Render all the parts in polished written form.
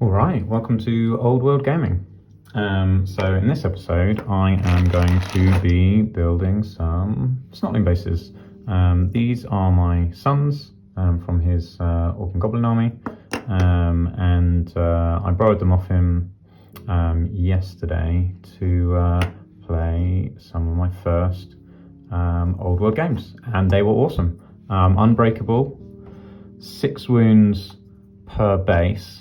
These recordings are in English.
Alright, welcome to Old World Gaming. So in this episode I am going to be building some Snotling bases. These are my sons from his Orc and Goblin army, and I borrowed them off him yesterday to play some of my first Old World games, and they were awesome. Unbreakable, 6 wounds per base.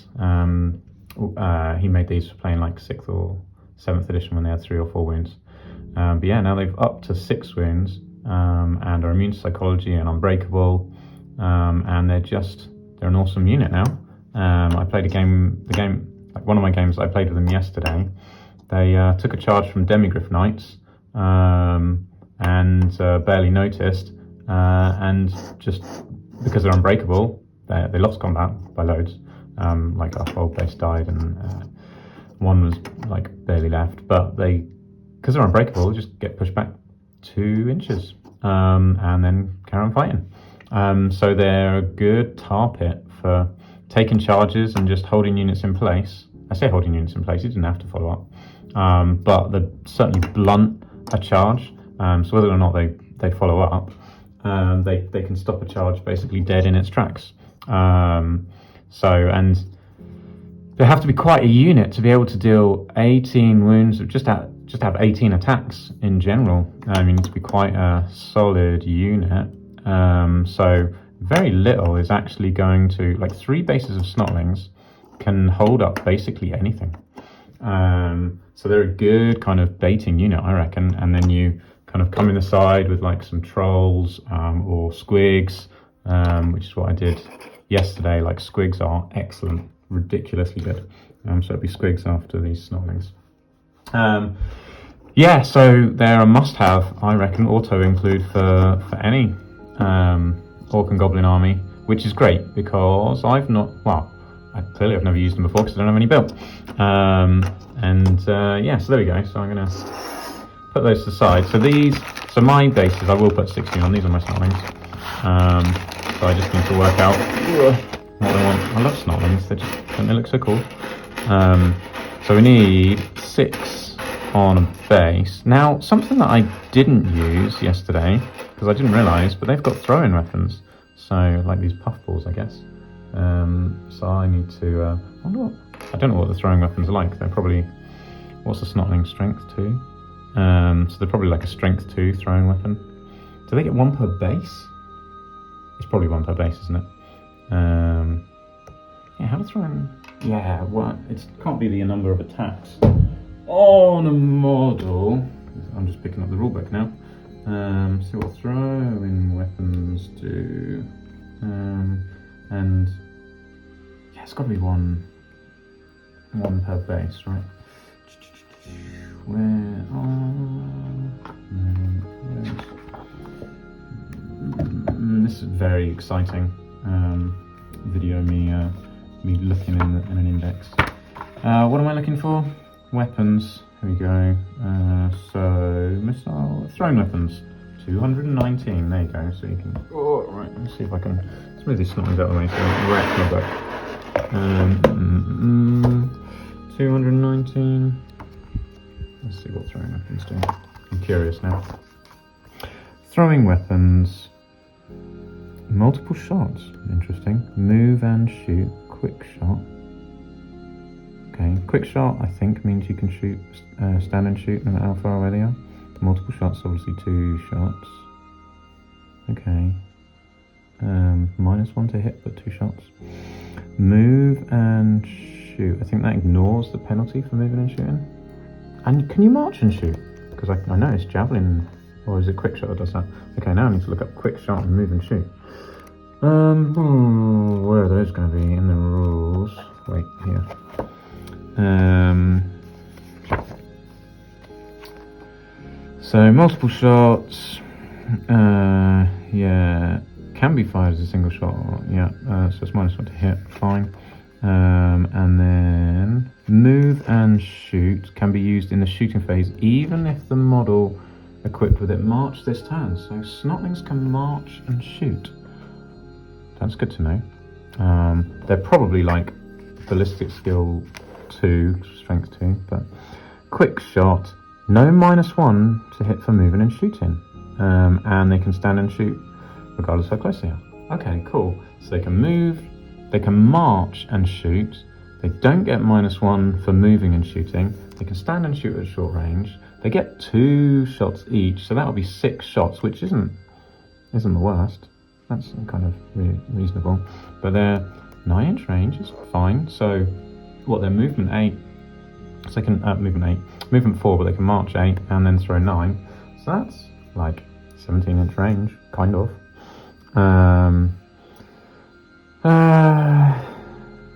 He made these for playing like 6th or 7th edition when they had 3 or 4 wounds. But yeah, now they've up to 6 wounds and are immune to psychology and unbreakable, and they're an awesome unit now. I played one of my games I played with them yesterday. They took a charge from Demigryph Knights and barely noticed, and just because they're unbreakable, they lost combat by loads. Like our whole base died, and one was like barely left, but because they're unbreakable, just get pushed back 2 inches and then carry on fighting. So they're a good tar pit for taking charges and just holding units in place. I say holding units in place, you didn't have to follow up, but they certainly blunt a charge. So whether or not they follow up, they can stop a charge basically dead in its tracks. And they have to be quite a unit to be able to deal 18 wounds, just have 18 attacks in general. You need to be quite a solid unit. So very little is actually going to, like 3 bases of Snotlings can hold up basically anything. So they're a good kind of baiting unit, I reckon. And then you kind of come in the side with like some trolls or squigs, which is what I did yesterday. Like squigs are excellent, ridiculously good. So it'd be squigs after these Snotlings. Yeah, so they're a must-have, I reckon, auto-include for any Orc and Goblin army, which is great because I've never used them before because I don't have any built. Yeah, so there we go. So I'm gonna put those aside. So my bases, I will put 16 on. These are my Snotlings. So I just need to work out what I want. I love Snotlings, they look so cool. So we need 6 on a base. Now, something that I didn't use yesterday, because I didn't realise, but they've got throwing weapons. So, like these puffballs, I guess. So I need to, I don't know what the throwing weapons are like. They're probably, what's the Snotling, strength 2? So they're probably like a strength 2 throwing weapon. Do they get 1 per base? It's probably 1 per base, isn't it? Yeah, how to throw in... Yeah, what? It can't be the number of attacks on a model. I'm just picking up the rulebook now. See what throwing weapons do. And yeah, it's got to be one per base, right? Where this is very exciting. Video me looking in an index. What am I looking for? Weapons. Here we go. So missile throwing weapons. 219. There you go. So you can. Oh, right. Let's see if I can. Let's move these Snotlings out of the way so I don't wreck my book. 219. Let's see what throwing weapons do. I'm curious now. Throwing weapons. Multiple shots. Interesting. Move and shoot. Quick shot. Okay. Quick shot, I think, means you can shoot, stand and shoot no matter how far away they are. Multiple shots, obviously 2 shots. Okay. -1 to hit, but 2 shots. Move and shoot. I think that ignores the penalty for moving and shooting. And can you march and shoot? Because I know it's javelin, or is it quick shot that does that? Okay, now I need to look up quick shot and move and shoot. Where are those going to be in the rules? Wait, here. So multiple shots. Yeah, can be fired as a single shot. Yeah, so it's -1 to hit. Fine. And then move and shoot can be used in the shooting phase, even if the model equipped with it march this turn. So Snotlings can march and shoot. That's good to know. They're probably like ballistic skill 2, strength 2, but quick shot, no -1 to hit for moving and shooting. And they can stand and shoot regardless of how close they are. Okay, cool. So they can move, they can march and shoot. They don't get -1 for moving and shooting. They can stand and shoot at short range. They get 2 shots each, so that would be 6 shots, which isn't the worst. That's kind of reasonable. But their 9-inch range is fine. So, what, their movement 8, so they can movement 4, but they can march 8 and then throw 9. So that's like 17-inch range, kind of.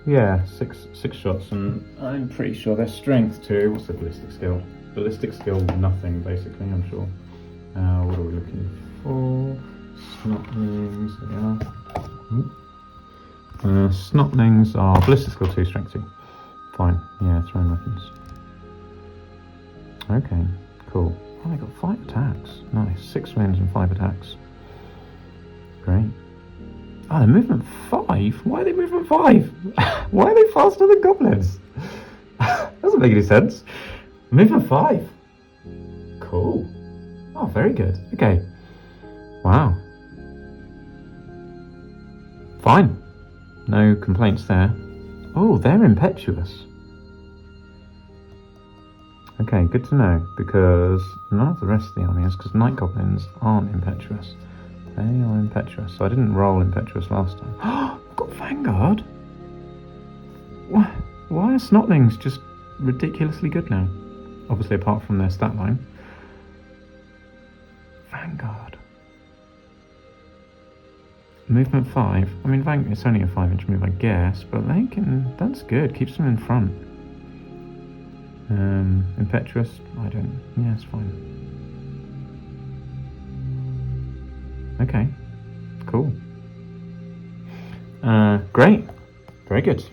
Yeah, six shots, and I'm pretty sure their strength 2. What's the ballistic skill? Ballistic skill nothing, basically, I'm sure. What are we looking for? Snotlings, there we are. Snotlings are ballistic skill 2, strength 2. Fine, yeah, throwing weapons. Okay, cool. Oh, they got 5 attacks. Nice, 6 range and 5 attacks. Great. Oh, they're movement 5? Why are they movement 5? Why are they faster than goblins? Doesn't make any sense. Movement 5. Cool. Oh, very good. Okay. Wow. Fine. No complaints there. Oh, they're impetuous. Okay, good to know, because none of the rest of the army is, because night goblins aren't impetuous. They are impetuous, so I didn't roll impetuous last time. I've got Vanguard! Why are Snotlings just ridiculously good now? Obviously, apart from their stat line. Vanguard. Movement 5. I mean, it's only a 5-inch move, I guess, but they can. That's good. Keeps them in front. Impetuous. Yeah, it's fine. Okay. Cool. Great. Very good.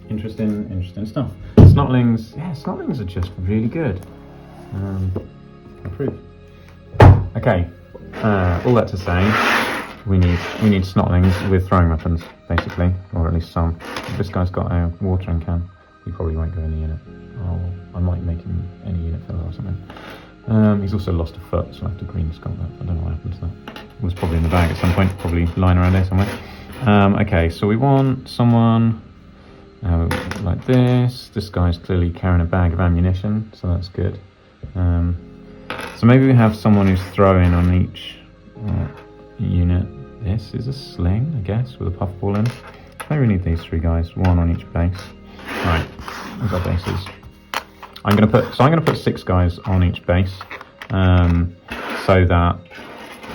Interesting stuff. Snotlings. Yeah, Snotlings are just really good. Approve. Okay. All that to say, we need Snotlings with throwing weapons, basically, or at least some. This guy's got a watering can. He probably won't go in the unit. I might make him any unit filler or something. He's also lost a foot, so I have to green skull that. I don't know what happened to that. It was probably in the bag at some point, probably lying around there somewhere. Okay, so we want someone like this. This guy's clearly carrying a bag of ammunition, so that's good. So maybe we have someone who's throwing on each unit. This is a sling, I guess, with a puffball in. Maybe we need these 3 guys, 1 on each base. Right, we've got bases. I'm gonna put 6 guys on each base, so that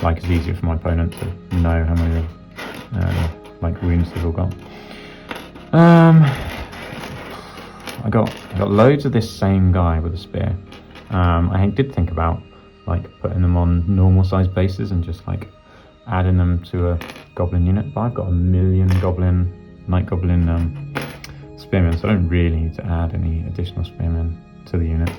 it's easier for my opponent to know how many wounds they've all got. I got loads of this same guy with a spear. I did think about putting them on normal size bases and just adding them to a goblin unit, but I've got a million night goblin spearmen, so I don't really need to add any additional spearmen to the unit.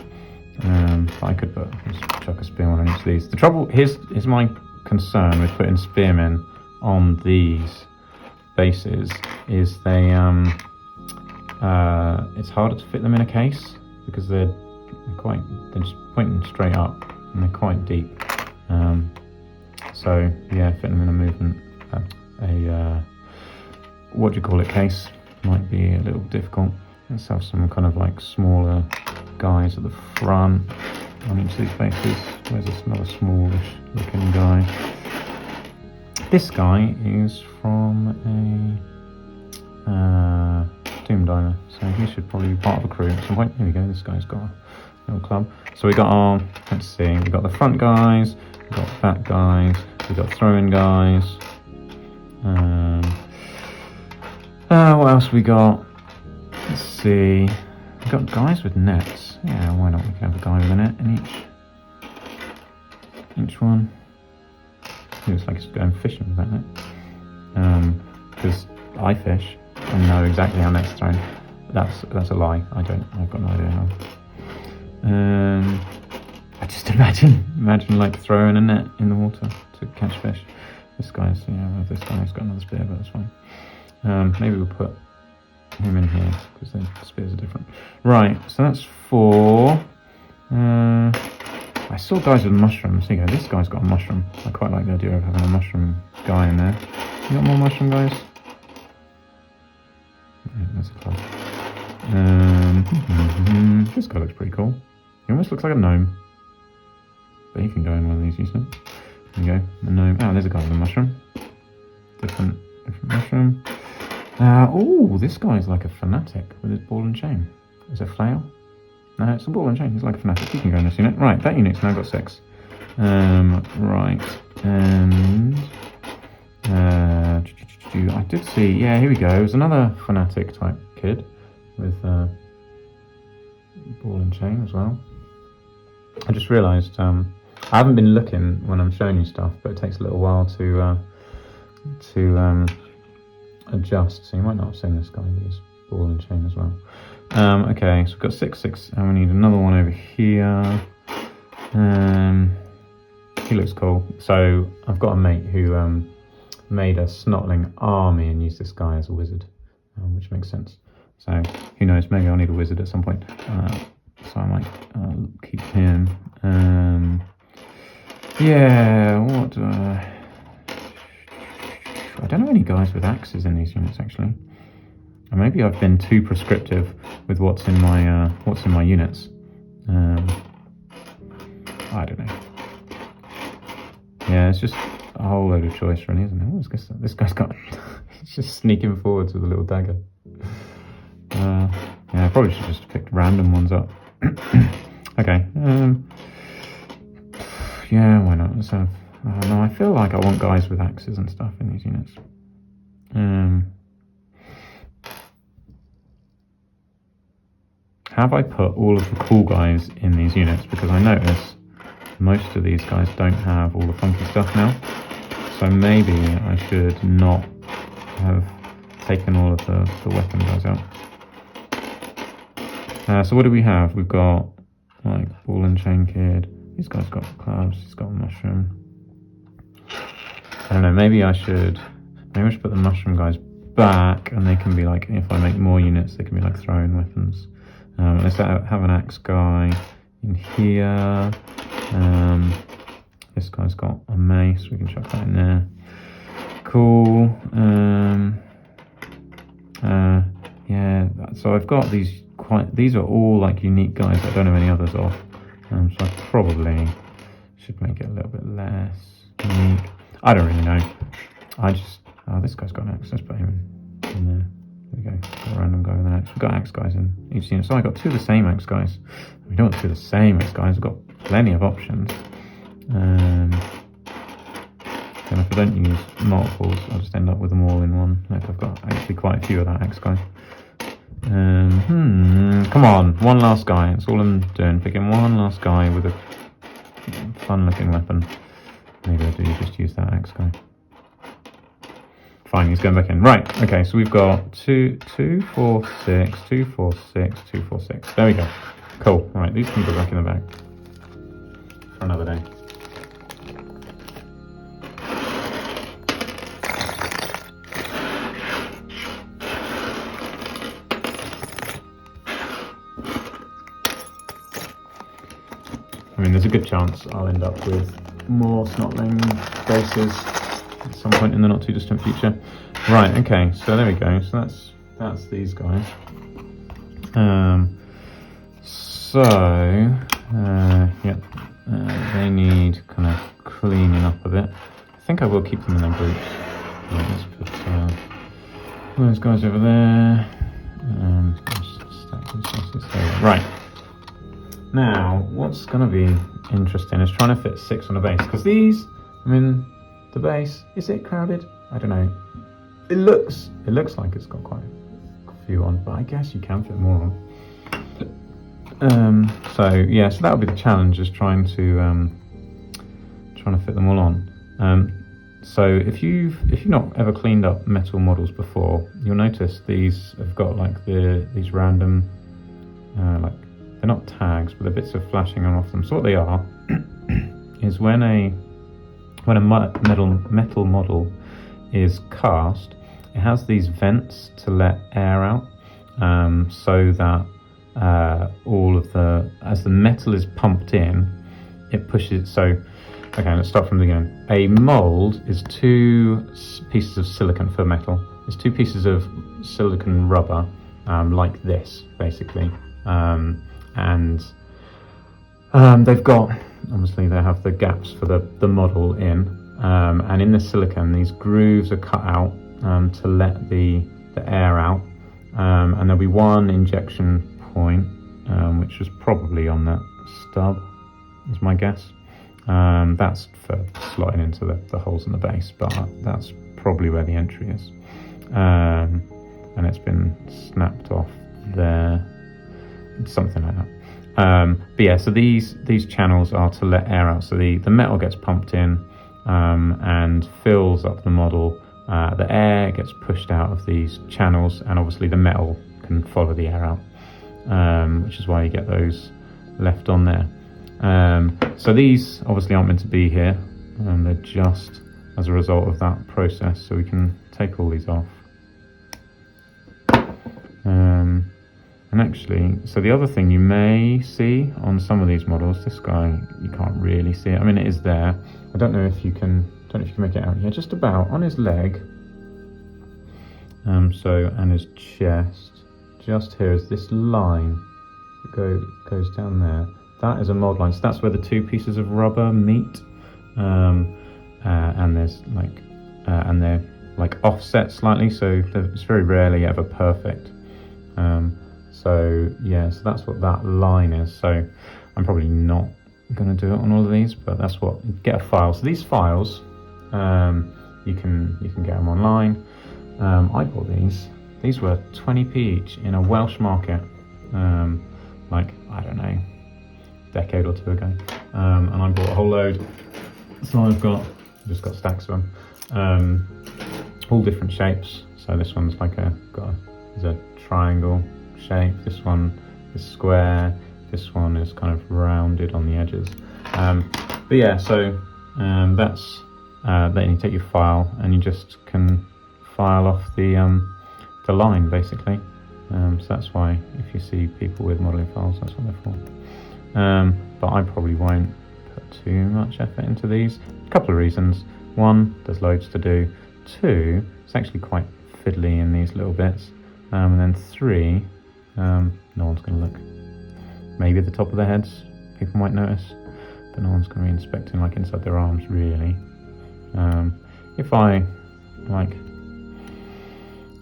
But I could just chuck a spearman on each of these. The trouble, here's my concern with putting spearmen on these bases, is they it's harder to fit them in a case because they're just pointing straight up and they're quite deep. So yeah, fitting them in a movement, what do you call it, case might be a little difficult. Let's have some kind of smaller guys at the front on each of these bases. Where's another smallish looking guy? This guy is from a Doom Diver, so he should probably be part of a crew at some point. Here we go, this guy's got a little club. So we got our, let's see, we got the front guys, we got back guys, we got throwing guys. What else we got? Let's see. We've got guys with nets. Yeah, why not? We can have a guy with a net in each one. It looks like it's going fishing with that net. Because I fish and know exactly how nets thrown. That's a lie. I've got no idea how. I just imagine throwing a net in the water to catch fish. This guy's got another spear, but that's fine. Maybe we'll put him in here because the spears are different. Right, so that's 4. I saw guys with mushrooms. Here you go, this guy's got a mushroom. I quite like the idea of having a mushroom guy in there. You got more mushroom guys? Yeah, that's a club. This guy looks pretty cool. He almost looks like a gnome. But he can go in one of these, you see. There you go, the gnome. Oh, there's a guy with a mushroom. Different mushroom. Oh, this guy's like a fanatic with his ball and chain. Is it flail? No, it's a ball and chain. He's like a fanatic. He can go in this unit. Right, that unit's now got 6. Right, and I did see. Yeah, here we go. There's another fanatic type kid with ball and chain as well. I just realised I haven't been looking when I'm showing you stuff, but it takes a little while to adjust. So you might not have seen this guy with his ball and chain as well. Okay, so we've got 6, 6, and we need another one over here. He looks cool. So I've got a mate who made a Snotling army and used this guy as a wizard, which makes sense. So who knows? Maybe I'll need a wizard at some point. So I might keep him. Yeah. What? I don't know any guys with axes in these units actually. Or maybe I've been too prescriptive with what's in my units. I don't know. Yeah, it's just a whole load of choice really, isn't it? Oh, this guy's got he's just sneaking forwards with a little dagger. Yeah, I probably should just pick random ones up. Okay. Yeah, why not? Let's have. No, I feel like I want guys with axes and stuff in these units. Have I put all of the cool guys in these units? Because I notice most of these guys don't have all the funky stuff now. So maybe I should not have taken all of the weapon guys out. So what do we have? We've got like ball and chain kid. These guys got clubs. He's got a mushroom. I don't know. Maybe I should put the mushroom guys back, and they can be like. If I make more units, they can be like throwing weapons. Let's have an axe guy in here. This guy's got a mace. We can chuck that in there. Cool. Yeah. So I've got these. These are all like unique guys. I don't know any others of. So I probably should make it a little bit less unique. I don't really know. This guy's got an axe. Let's put him in there. There we go. Got a random guy with an axe. We've got axe guys in each unit. So I got 2 of the same axe guys. We don't want 2 of the same axe guys. We've got plenty of options. And if I don't use multiples, I'll just end up with them all in one. Like I've got actually quite a few of that axe guy. Come on, one last guy. That's all I'm doing. Picking one last guy with a fun-looking weapon. Maybe I do just use that axe guy. Fine, he's going back in. Right. Okay, so we've got 2, 4, 6, 2, 4, 6, 2, 4, 6. There we go. Cool. Right, these can go back in the bag for another day. I mean, there's a good chance I'll end up with more Snotling bases at some point in the not too distant future. Right, okay, so there we go. So that's these guys. They need kind of cleaning up a bit. I think I will keep them in their groups. Right, let's put those guys over there. Stack these there. Right. Now, what's going to be interesting is trying to fit 6 on a base, because these, I mean, the base, is it crowded? I don't know. It looks like it's got quite a few on, but I guess you can fit more on. So that would be the challenge, is trying to fit them all on. So if you've not ever cleaned up metal models before, you'll notice these have got like these random like. They're not tags, but they're bits of flashing on off them. So what they are is when a metal model is cast, it has these vents to let air out. so that as the metal is pumped in, it pushes. So, okay, let's start from the beginning. A mould is two pieces of silicon for metal. It's two pieces of silicon rubber, like this, basically, and they've got, obviously, they have the gaps for the model in, and in the silicon, these grooves are cut out to let the air out, and there'll be one injection point, which was probably on that stub, is my guess. That's for slotting into the holes in the base, but that's probably where the entry is. And it's been snapped off there, something like that. But yeah, so these channels are to let air out. So the metal gets pumped in and fills up the model. The air gets pushed out of these channels, and obviously the metal can follow the air out, which is why you get those left on there. So these obviously aren't meant to be here, they're just as a result of that process, so we can take all these off. And actually, so the other thing you may see on some of these models, this guy, you can't really see it. I mean, it is there. I don't know if you can make it out. Yeah, just about on his leg. And his chest, just here is this line that goes down there. That is a mold line. So that's where the two pieces of rubber meet, and there's and they're like offset slightly, so it's very rarely ever perfect. So yeah, so that's what that line is. So I'm probably not going to do it on all of these, but that's what, get a file. So these files, you can get them online. I bought these. These were 20p each in a Welsh market, like, I don't know, decade or two ago. And I bought a whole load. So I've just got stacks of them, all different shapes. So this one's like is a triangle shape. This one is square. This one is kind of rounded on the edges. But yeah, so that's then you take your file and you just can file off the line, basically. So that's why if you see people with modelling files, that's what they're for. But I probably won't put too much effort into these. A couple of reasons. One, there's loads to do. Two, it's actually quite fiddly in these little bits. And then three, no one's going to look. Maybe at the top of their heads, people might notice, but no one's going to be inspecting like inside their arms, really. If I, like,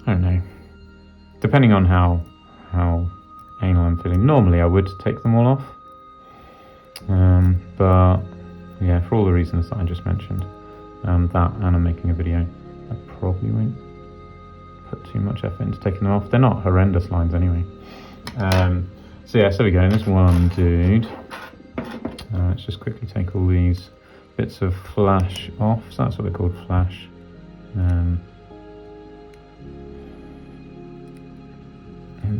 I don't know, depending on how anal I'm feeling, normally I would take them all off. But yeah, for all the reasons that I just mentioned, that and I'm making a video, I probably won't put too much effort into taking them off. They're not horrendous lines anyway. So yeah, so we go. There's one dude. Let's just quickly take all these bits of flash off. So that's what they're called, flash. And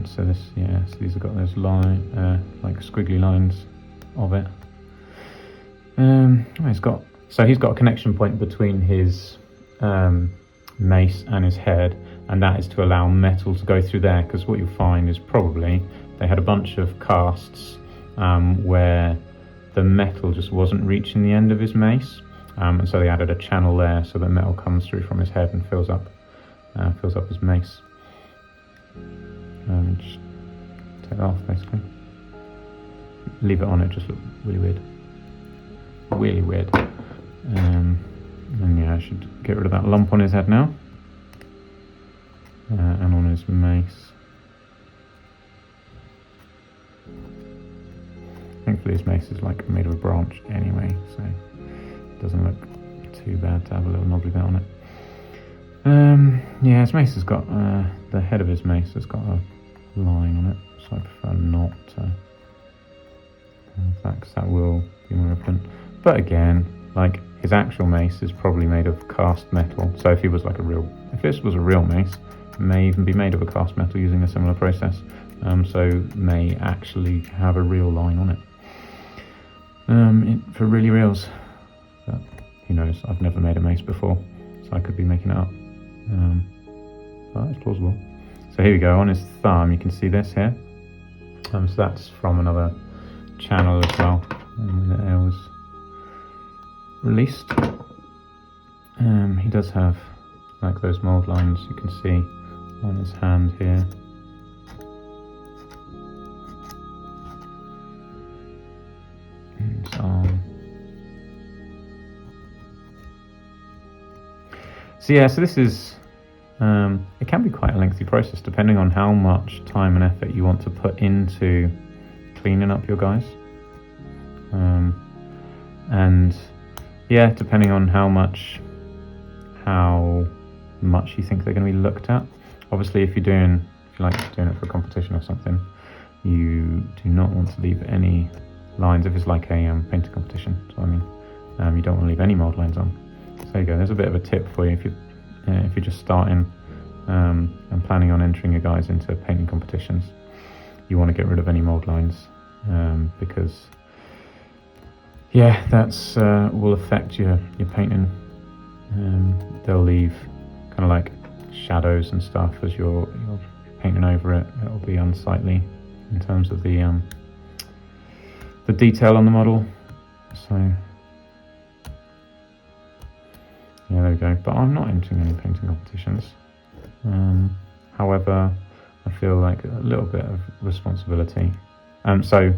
so this, yeah, so these have got those like squiggly lines of it. He's got a connection point between his mace and his head, and that is to allow metal to go through there, because what you'll find is probably they had a bunch of casts where the metal just wasn't reaching the end of his mace, and so they added a channel there so that metal comes through from his head and fills up his mace. Just take that off, basically. Leave it on, it just looked really weird. Really weird. And yeah, I should get rid of that lump on his head now. And on his mace. Thankfully his mace is like made of a branch anyway, so it doesn't look too bad to have a little knobbly bit on it. Yeah, his mace has got, the head of his mace has got a line on it, so I prefer not to have that, because that will be more open. But again, like, his actual mace is probably made of cast metal, so if this was a real mace, it may even be made of a cast metal using a similar process, so may actually have a real line on it. For really reals, but who knows, I've never made a mace before, so I could be making it up, but it's plausible. So here we go, on his thumb you can see this here. So that's from another channel as well, when the air was released. He does have like those mould lines you can see on his hand here. And his arm. So yeah, so this is, it can be quite a lengthy process depending on how much time and effort you want to put into cleaning up your guys. And yeah, depending on how much you think they're going to be looked at. Obviously, if you like doing it for a competition or something, you do not want to leave any lines. If it's like a painting competition, so I mean, you don't want to leave any mould lines on. So there you go. There's a bit of a tip for you if you're just starting and planning on entering your guys into painting competitions. You want to get rid of any mould lines because yeah, that's will affect your painting. They'll leave kind of like shadows and stuff as you're painting over it. It'll be unsightly in terms of the detail on the model. So yeah, there we go. But I'm not entering any painting competitions. However, I feel like a little bit of responsibility. So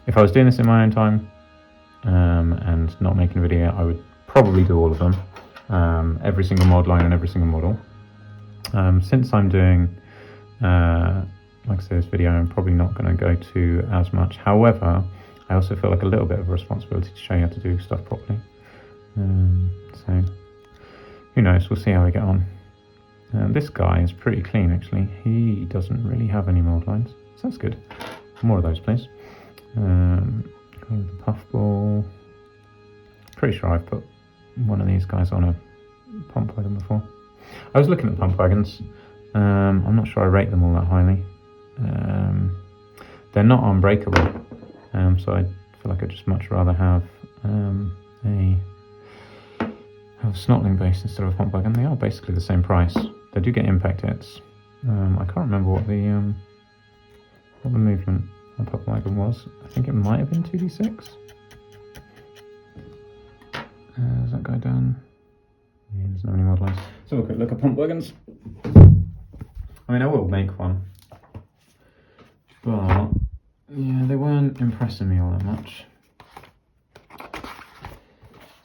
if I was doing this in my own time and not making a video, I would probably do all of them, every single mod line and every single model. Since I'm doing, like I said, this video, I'm probably not going to go to as much. However, I also feel like a little bit of a responsibility to show you how to do stuff properly. So who knows, we'll see how we get on. This guy is pretty clean actually. He doesn't really have any mould lines, so that's good. More of those please. The puffball. Pretty sure I've put one of these guys on a pump wagon before. I was looking at pump wagons. I'm not sure I rate them all that highly. They're not unbreakable, so I feel like I'd just much rather have a Snotling base instead of a pump wagon. They are basically the same price. They do get impact hits. I can't remember what the movement on pump wagon was. I think it might have been 2d6. Is that guy done? Yeah, there's not any mod lines. So we'll quick look at pump wagons. I mean, I will make one, but yeah, they weren't impressing me all that much.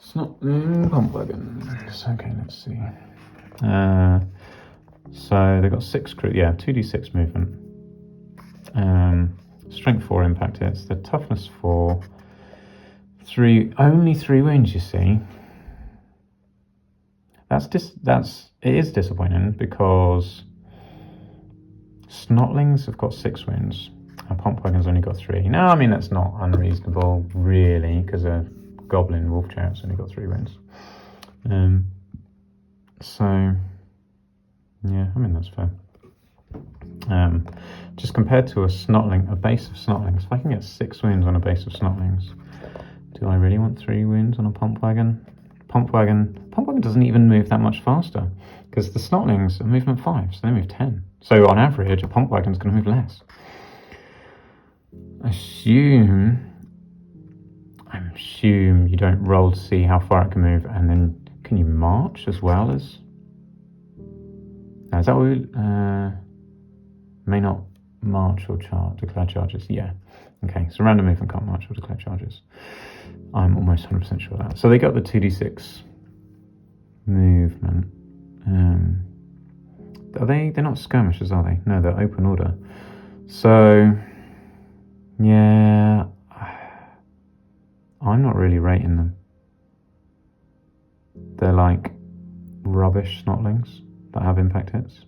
Snotling pump wagons. Okay, let's see. So they've got 6 crew, yeah, 2d6 movement. Strength 4 impact hits. The toughness 4. Only 3 wounds, you see. It is disappointing because Snotlings have got 6 wounds. A pump wagon's only got 3. No, I mean that's not unreasonable, really, because a goblin wolf chariot's only got 3 wounds. So yeah, I mean that's fair. Just compared to a Snotling, a base of Snotlings, if I can get 6 wounds on a base of Snotlings, do I really want 3 wounds on a pump wagon? Pump wagon doesn't even move that much faster because the Snotlings are movement 5, so they move 10. So on average, a pump wagon's going to move less. I assume you don't roll to see how far it can move, and then can you march as well as? Now, is that what we may not march or declare charges? Yeah. Okay, so random movement can't march or declare charges. I'm almost 100% sure of that. So they got the 2d6 movement. They're not skirmishers, are they? No, they're open order. So yeah, I'm not really rating them. They're like rubbish Snotlings that have impact hits.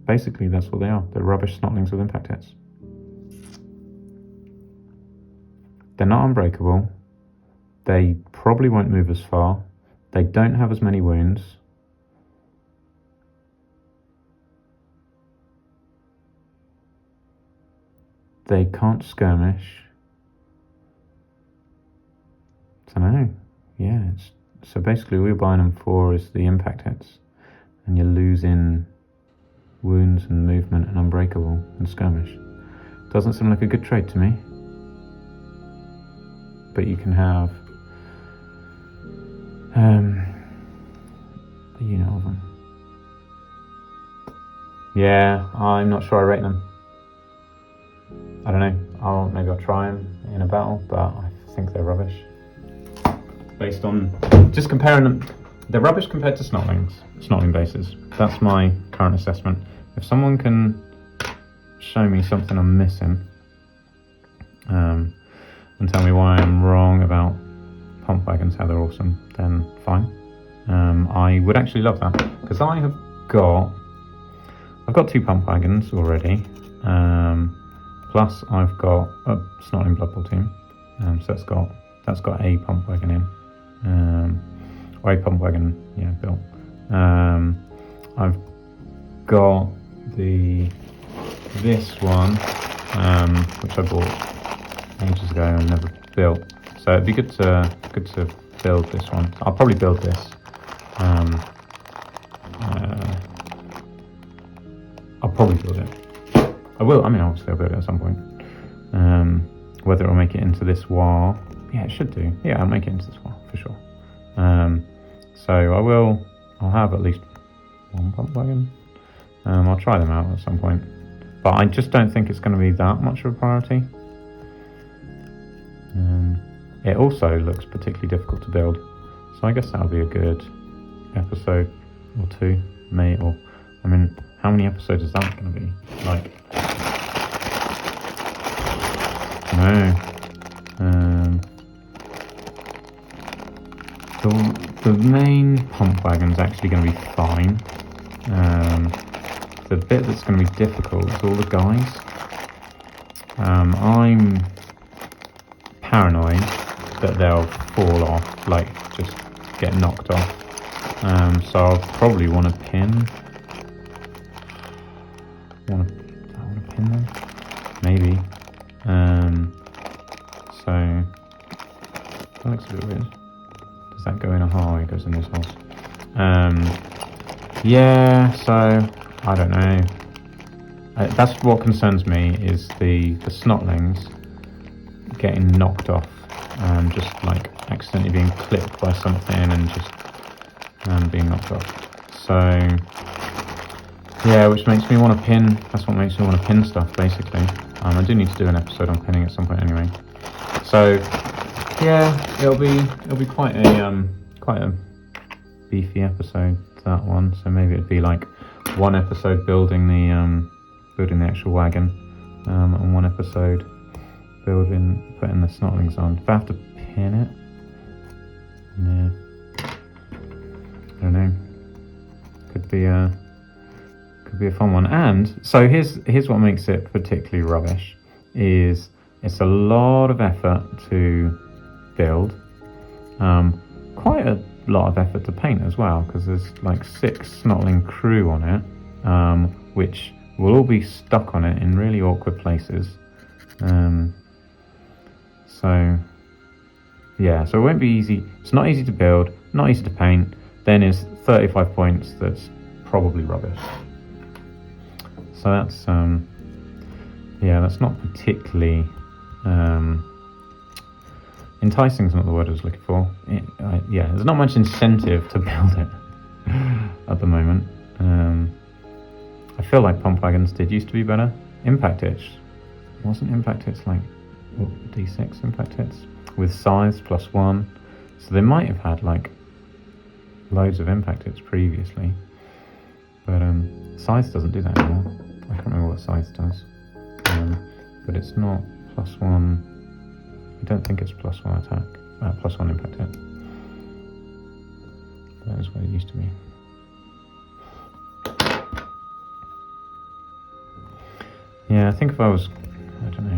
Basically, that's what they are. They're rubbish Snotlings with impact hits. They're not unbreakable. They probably won't move as far. They don't have as many wounds. They can't skirmish. I don't know. Yeah, so basically all you're buying them for is the impact hits. And you're losing wounds and movement and unbreakable and skirmish. Doesn't seem like a good trade to me. But you can have a unit of them. Yeah, I'm not sure I rate them. I don't know. Maybe I'll try them in a battle, but I think they're rubbish. Based on just comparing them, they're rubbish compared to Snotling bases. That's my current assessment. If someone can show me something I'm missing, and tell me why I'm wrong about pump wagons, how they're awesome, then fine. I would actually love that, because I've got 2 pump wagons already, plus I've got a Snotling Blood Bowl team, so that's got a pump wagon in, or a pump wagon, yeah, built. I've got this one, which I bought ages ago and never built, so it'd be good to build this one. I'll probably build this. I'll probably build it. I will. I mean, obviously, I'll build it at some point. Whether it'll make it into this war, yeah, it should do. Yeah, I'll make it into this war for sure. So I'll have at least 1 pump wagon. I'll try them out at some point, but I just don't think it's going to be that much of a priority. It also looks particularly difficult to build, so I guess that'll be a good episode or 2, how many episodes is that going to be? Like, no. The main pump wagon's actually going to be fine. The bit that's going to be difficult is all the guys. I'm paranoid that they'll fall off, like just get knocked off. So I'll probably want to pin. Do I want to pin them? Maybe. So that looks a bit weird. Does that go in a hole? It goes in this hole. Yeah. So I don't know. That's what concerns me, is the Snotlings getting knocked off, just like accidentally being clipped by something and just being knocked off. So yeah, which makes me want to pin. That's what makes me want to pin stuff, basically. I do need to do an episode on pinning at some point anyway. So yeah, it'll be quite a beefy episode, that one. So maybe it'd be like 1 episode building the actual wagon, and 1 episode putting the Snotlings on. If I have to pin it, yeah, I don't know. Could be a fun one. And so here's what makes it particularly rubbish: is it's a lot of effort to build, quite a lot of effort to paint as well, because there's like 6 Snotling crew on it, which will all be stuck on it in really awkward places. So yeah, so it won't be easy. It's not easy to build, not easy to paint. Then is 35 points. That's probably rubbish. So that's that's not particularly enticing. Is not the word I was looking for. There's not much incentive to build it at the moment. I feel like pump wagons did used to be better. Impact hits, wasn't impact hits like D6 impact hits with scythes +1, so they might have had like loads of impact hits previously, but scythes doesn't do that anymore. I can't remember what scythes does, but it's not +1. I don't think it's +1 attack, +1 impact hit. That is what it used to be. Yeah, I think if I was, I don't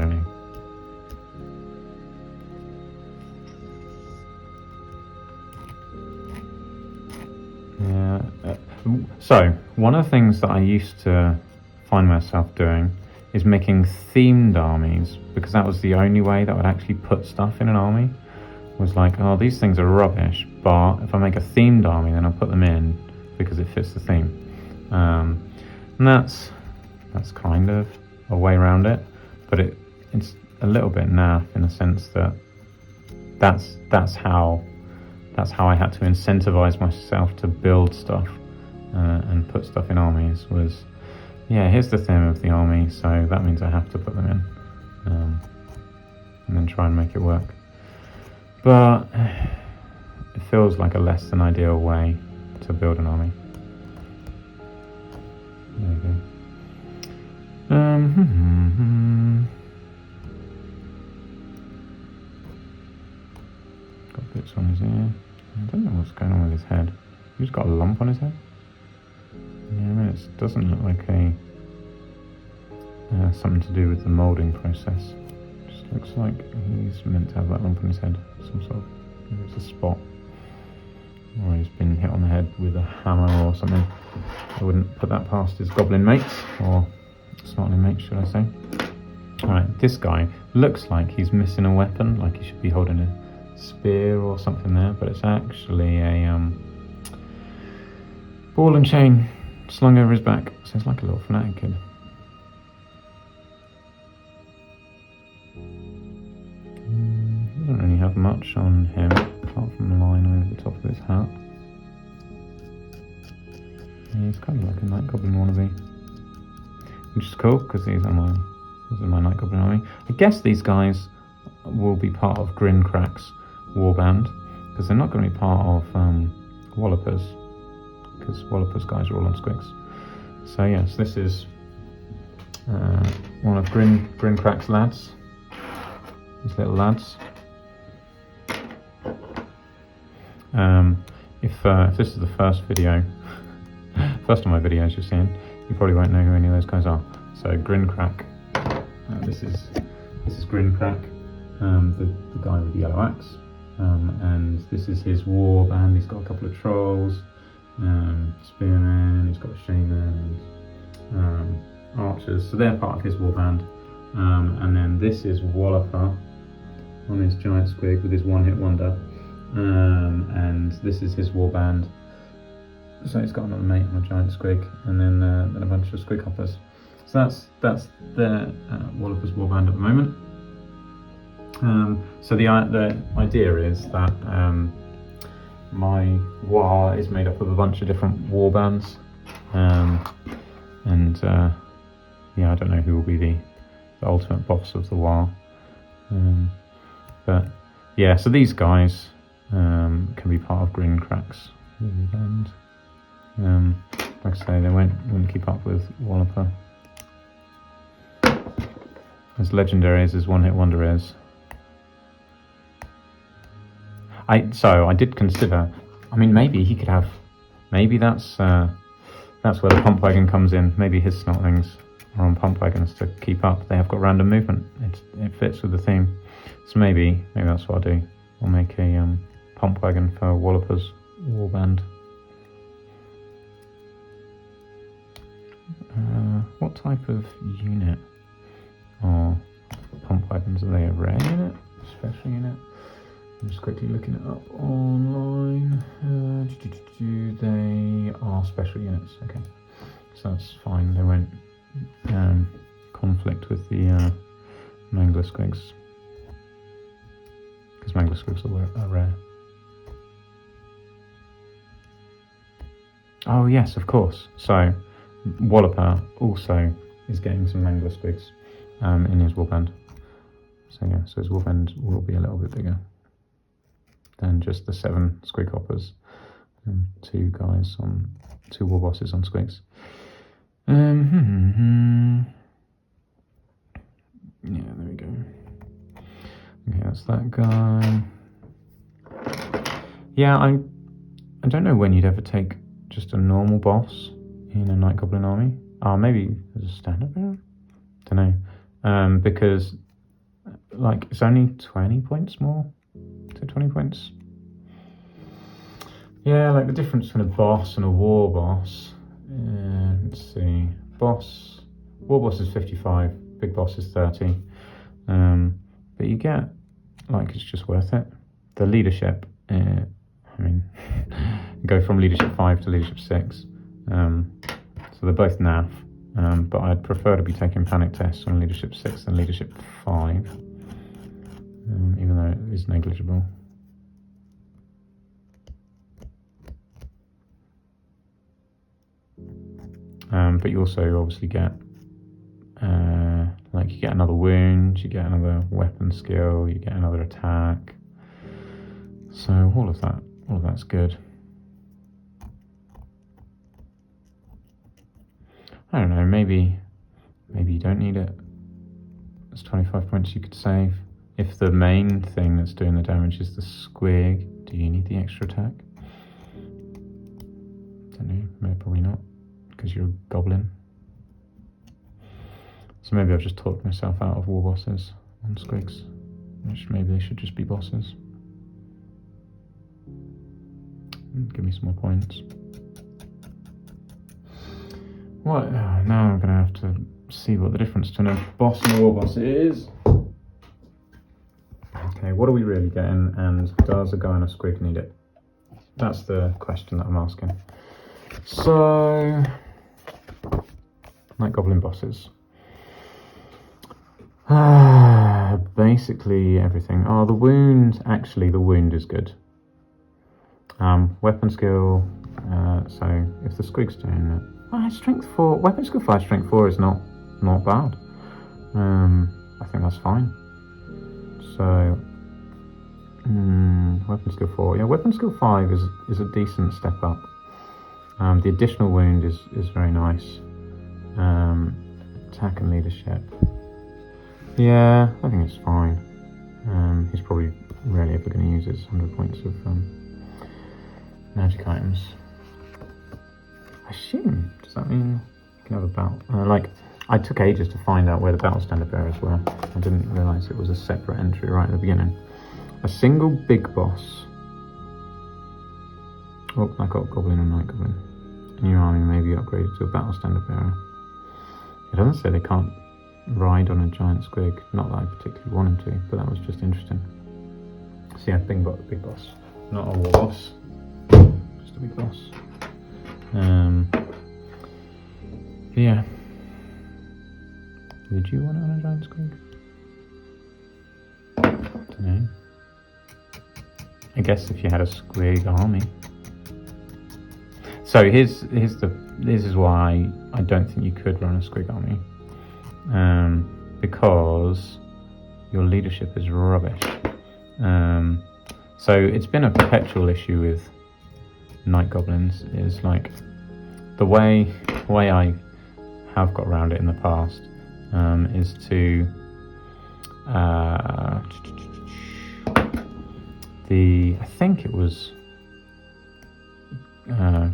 know. Yeah. So one of the things that I used to find myself doing is making themed armies, because that was the only way that would actually put stuff in an army. Was like, oh, these things are rubbish, but if I make a themed army, then I'll put them in because it fits the theme. And that's kind of a way around it, but it's a little bit naff in the sense that that's how I had to incentivize myself to build stuff and put stuff in armies. Was, yeah, here's the theme of the army, so that means I have to put them in, and then try and make it work. But it feels like a less than ideal way to build an army. There you go. Got bits on his ear. I don't know what's going on with his head. He's got a lump on his head. Yeah, I mean, it doesn't look like something to do with the moulding process. It just looks like he's meant to have that lump on his head. Some sort of, maybe it's a spot. Or he's been hit on the head with a hammer or something. I wouldn't put that past his goblin mates, or Snotling mates, should I say. Alright, this guy looks like he's missing a weapon, like he should be holding a spear or something there, but it's actually a ball and chain slung over his back. So it's like a little fanatic kid. Doesn't really have much on him, apart from the line over the top of his hat. Yeah, he's kind of like a night goblin wannabe, which is cool because these are my night goblin army. I guess these guys will be part of Grincrack's warband, because they're not going to be part of Wallopers, because Wallopers guys are all on squigs. So yes, this is one of Grincrack's lads. These little lads. If this is the first of my videos you're seeing, you probably won't know who any of those guys are. So Grincrack, this is Grincrack, the guy with the yellow axe, and this is his war band. He's got a couple of trolls, spearmen, he's got a shaman, and archers. So they're part of his war band, and then this is Walloper on his giant squig with his one-hit wonder. And this is his warband. So he's got another mate on a giant squig, and then a bunch of squig hoppers. So that's the Wallopers warband at the moment. So the idea is that my war is made up of a bunch of different warbands, and yeah, I don't know who will be the ultimate boss of the war, but yeah. So these guys can be part of Grincrack's warband. Like I say, they wouldn't keep up with Walloper. As legendary as his one-hit wonder is. So I did consider, I mean, maybe he could have, maybe that's where the pump wagon comes in. Maybe his Snotlings are on pump wagons to keep up. They have got random movement. It fits with the theme. So maybe that's what I'll do. I'll make a pump wagon for Wallopers warband. What type of unit are pump wagons? Are they a rare unit? Special unit? I'm just quickly looking it up online. They are special units. Okay, so that's fine. They won't conflict with the Mangler squigs, because Mangler squigs are rare. Oh yes, of course. So Walloper also is getting some Mangler squigs in his warband. So yeah, so his warband will be a little bit bigger than just the 7 squig hoppers and 2 war bosses on squigs. Yeah, there we go. Okay, that's that guy. Yeah, I don't know when you'd ever take just a normal boss in a Night Goblin army. Maybe as a stand-up bearer? Don't know. Because like it's only 20 points more to 20 points. Yeah, like the difference between a boss and a war boss. Let's see. War boss is 55, big boss is 30. But you get, like, it's just worth it. The leadership, I mean, go from leadership 5 to leadership 6. So they're both NAF, but I'd prefer to be taking panic tests on leadership 6 than leadership 5, even though it is negligible. But you also obviously get, like you get another wound, you get another weapon skill, you get another attack. So all of that's good. I don't know, maybe you don't need it. There's 25 points you could save. If the main thing that's doing the damage is the squig, do you need the extra attack? Don't know, maybe probably not, because you're a goblin. So maybe I've just talked myself out of war bosses on squigs, which maybe they should just be bosses. Give me some more points. What? Now I'm going to have to see what the difference between a boss and a war boss is. Okay, what are we really getting, and does a guy on a squig need it? That's the question that I'm asking. So, Night Goblin bosses. Basically everything. Oh, the wound. Actually, the wound is good. Weapon skill. So if the squig's doing it, strength 4. Weapon skill 5, strength 4 is not bad. I think that's fine. So weapon skill 4. Yeah, weapon skill 5 is a decent step up. The additional wound is very nice. Attack and leadership. Yeah, I think it's fine. He's probably rarely ever going to use his 100 points of magic items. I assume, does that mean you can have a battle? Like, I took ages to find out where the battle standard bearers were. I didn't realise it was a separate entry right at the beginning. A single big boss. Oh, I got Goblin and Night Goblin. New army may be upgraded to a battle standard bearer. It doesn't say they can't ride on a giant squig. Not that I particularly want him to, but that was just interesting. So yeah, big boss. Not a war boss. Just a big boss. Yeah. Would you want it on a giant squig? I don't know. I guess if you had a squig army. So this is why I don't think you could run a squig army. Because your leadership is rubbish. So it's been a perpetual issue with Night Goblins, is like the way I have got around it in the past is to I think it was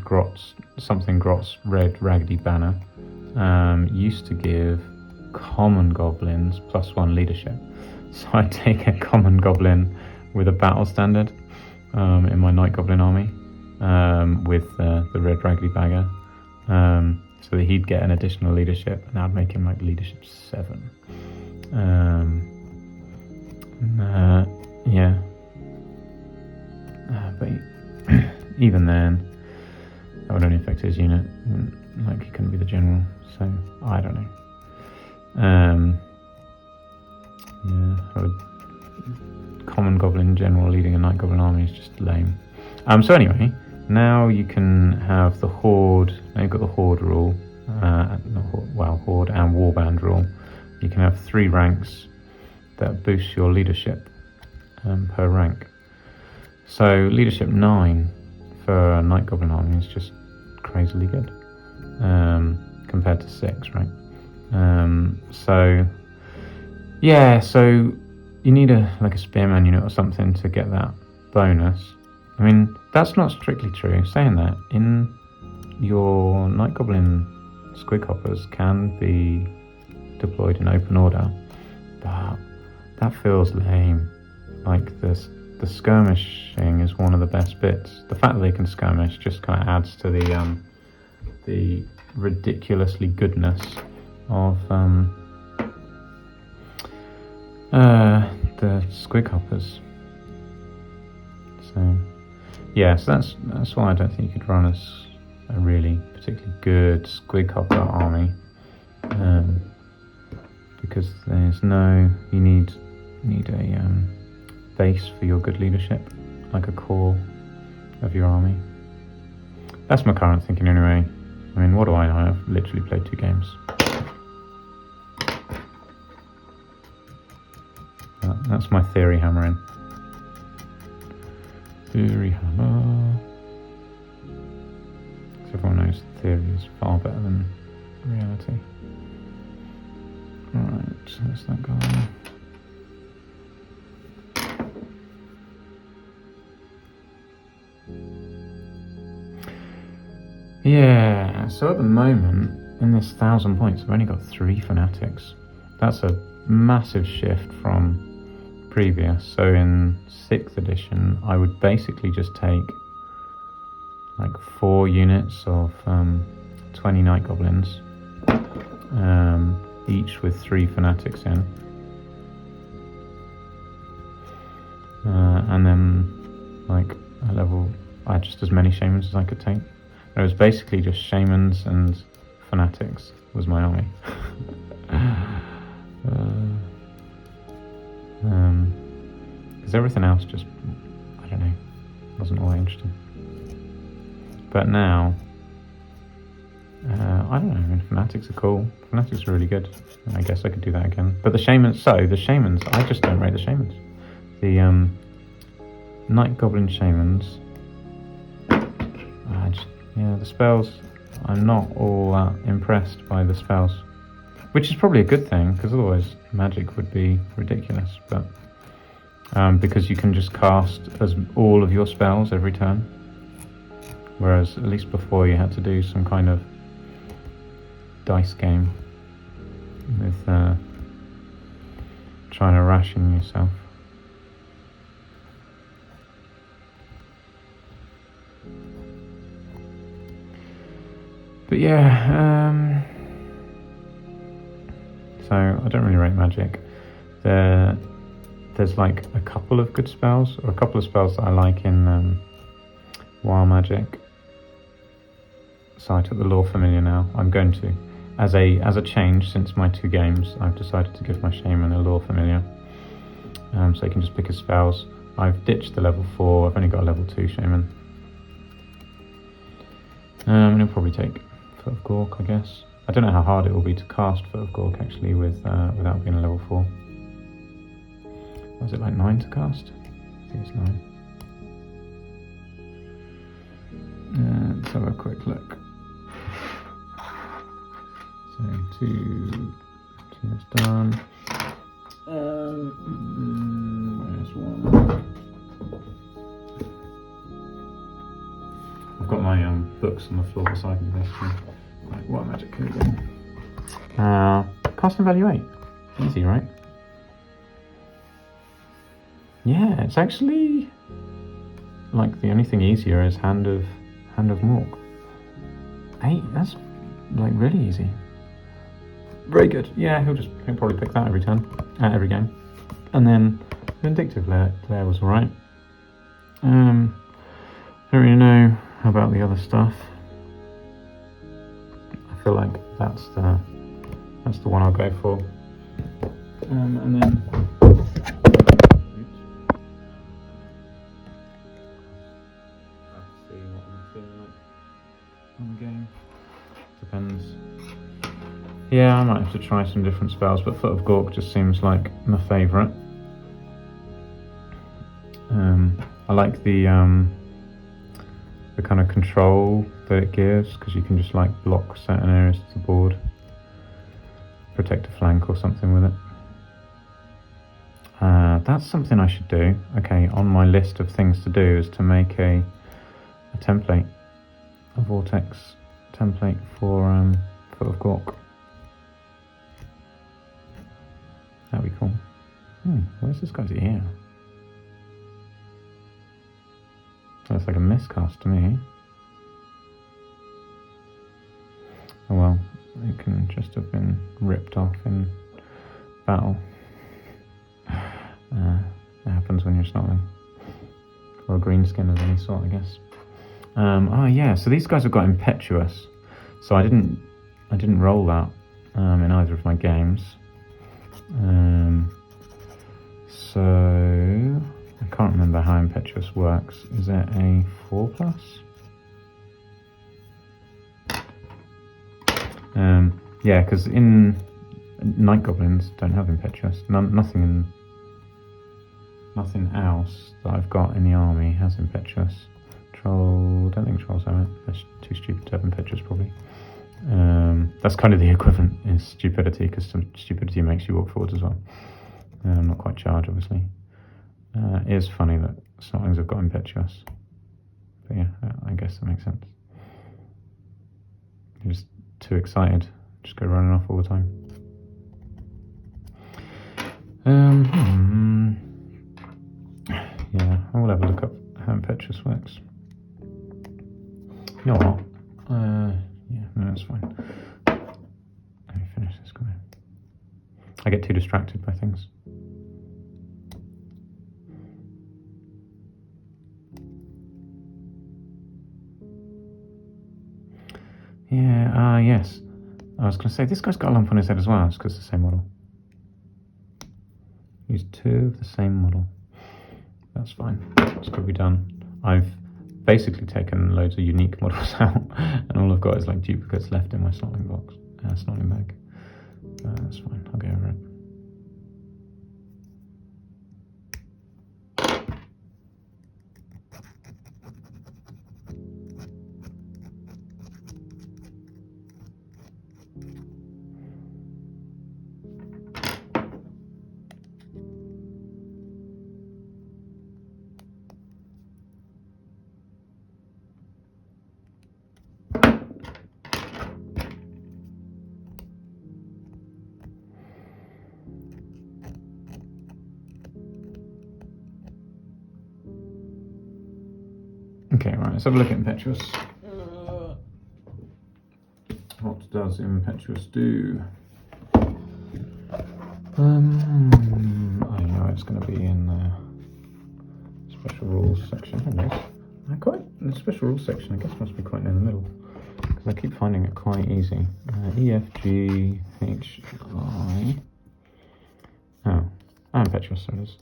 Grot's Red Raggedy Banner used to give common goblins +1 leadership. So I take a common goblin with a battle standard in my Night Goblin army with the Red Raggedy Bagger, so that he'd get an additional leadership, and that'd make him like leadership 7. Yeah. But even then, that would only affect his unit. Like, he couldn't be the general, so I don't know. Yeah, common goblin general leading a Night Goblin army is just lame. So anyway, now you can have the Horde. Now you've got the Horde rule, Horde and Warband rule. You can have 3 ranks that boost your leadership per rank. So leadership 9 for a Night Goblin army is just crazily good compared to 6, right? So you need a spearman unit or something to get that bonus. I mean, that's not strictly true. Saying that, in your Night Goblin squig hoppers can be deployed in open order, but that feels lame. Like, the skirmishing is one of the best bits. The fact that they can skirmish just kind of adds to the ridiculously goodness of the squig hoppers. So yeah, so that's why I don't think you could run a really particularly good squig hopper army, because you need a base for your good leadership, like a core of your army. That's my current thinking anyway. I mean, what do I know? I've literally played 2 games. That's my theory hammering. Theory hammer. Because everyone knows theory is far better than reality. Alright, so that's that guy. Yeah, so at the moment, in this 1,000 points, I've only got 3 fanatics. That's a massive shift from previous. So in 6th edition, I would basically just take like 4 units of 20 Night Goblins, each with 3 fanatics in. And then like a level, I had just as many shamans as I could take. It was basically just shamans and fanatics was my army. Because everything else just, I don't know, wasn't all that interesting. But now, I don't know, I mean, fanatics are cool. Fanatics are really good. I guess I could do that again. But the shamans, I just don't rate the shamans. The Night Goblin shamans, the spells, I'm not all that impressed by the spells. Which is probably a good thing, because otherwise magic would be ridiculous. But because you can just cast all of your spells every turn, whereas at least before you had to do some kind of dice game with trying to ration yourself. But yeah, so I don't really rate magic. There's like a couple of good spells, or a couple of spells that I like in Wild Magic. So I took the Lore Familiar now. I'm going to, as a change since my 2 games, I've decided to give my Shaman a Lore Familiar. So you can just pick his spells. I've ditched the level 4, I've only got a level 2 Shaman. And I'll probably take Foot of Gork, I guess. I don't know how hard it will be to cast Foot of Gork actually without being a level 4. Was it like 9 to cast? I think it's 9. Let's have a quick look. So 2 is done. Where's 1? I've got my books on the floor beside me basically. Right, what magic code then? Casting value 8. Easy, right? Yeah, it's actually like the only thing easier is Hand of Mork. 8, that's like really easy. Very good. Yeah, he'll probably pick that every turn, every game. And then Vindictive Lair was alright. Don't really know about the other stuff. I feel like that's the one I'll go for. And then game. Depends. Yeah, I might have to try some different spells, but Foot of Gork just seems like my favourite. I like the kind of control that it gives, because you can just like block certain areas of the board, protect a flank or something with it. That's something I should do. Okay, on my list of things to do is to make a template, a vortex template for Foot of Gork. That'd be cool. Where's this guy's ear? That's like a miscast to me. Oh well, it can just have been ripped off in battle. It happens when you're Snotling. Or a greenskin of any sort, I guess. Oh yeah, so these guys have got Impetuous. So I didn't roll that in either of my games. So I can't remember how Impetuous works. Is it a 4+? Yeah, because in Night Goblins don't have Impetuous. Nothing else that I've got in the army has Impetuous. Don't think Trolls have it. They're too stupid to have Impetuous, probably. That's kind of the equivalent, is Stupidity, because Stupidity makes you walk forwards as well. Not quite Charge, obviously. It is funny that Snotlings have got Impetuous. But yeah, I guess that makes sense. You're just too excited. Just go running off all the time. Yeah, I will have a look up how Impetuous works. You know what? Yeah, no, that's fine. Let me finish this guy. I get too distracted by things. Yeah, yes. I was going to say, this guy's got a lump on his head as well. It's because it's the same model. Use 2 of the same model. That's fine. It's got to be done. I've basically taken loads of unique models out, and all I've got is like duplicates left in my Snotling box, Snotling bag. That's fine. I'll get over it. Okay, right, let's have a look at Impetuous. What does Impetuous do? I know it's going to be in the special rules section. The special rules section, I guess, must be quite in the middle, because I keep finding it quite easy. E, F, G, H, I. Oh, Impetuous, there it is.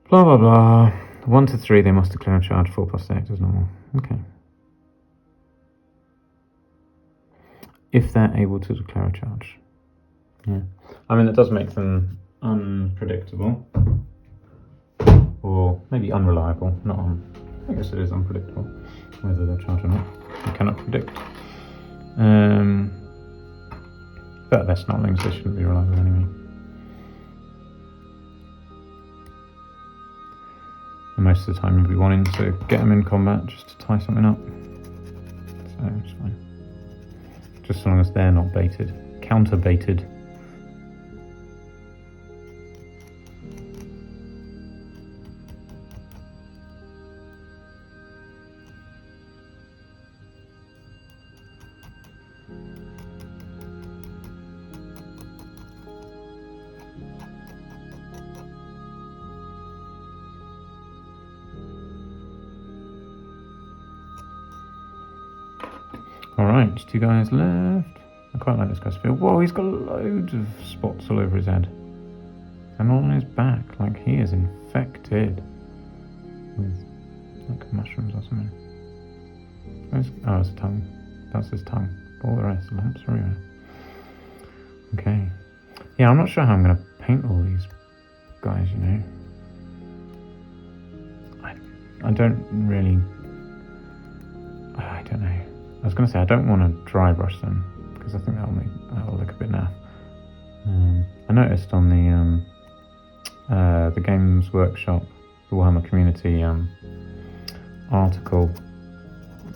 Blah, blah, blah. 1 to 3, they must declare a charge. 4+ they act as normal. Okay. If they're able to declare a charge. Yeah. I mean, that does make them unpredictable. Or maybe unreliable. I guess it is unpredictable whether they'll charge or not. You cannot predict. But they're Snotlings, they shouldn't be reliable anyway. And most of the time you'll be wanting to get them in combat just to tie something up. So it's fine. Just as long as they're not baited. Counter-baited. Alright, just 2 guys left. I quite like this guy's feel. Whoa, he's got loads of spots all over his head. And on his back, like he is infected with like mushrooms or something. Oh, it's a tongue. That's his tongue. All the rest, lumps everywhere. Okay. Yeah, I'm not sure how I'm going to paint all these guys, you know. I don't really... I don't know. I was going to say I don't want to dry brush them, because I think that'll look a bit naff. I noticed on the Games Workshop, the Warhammer community article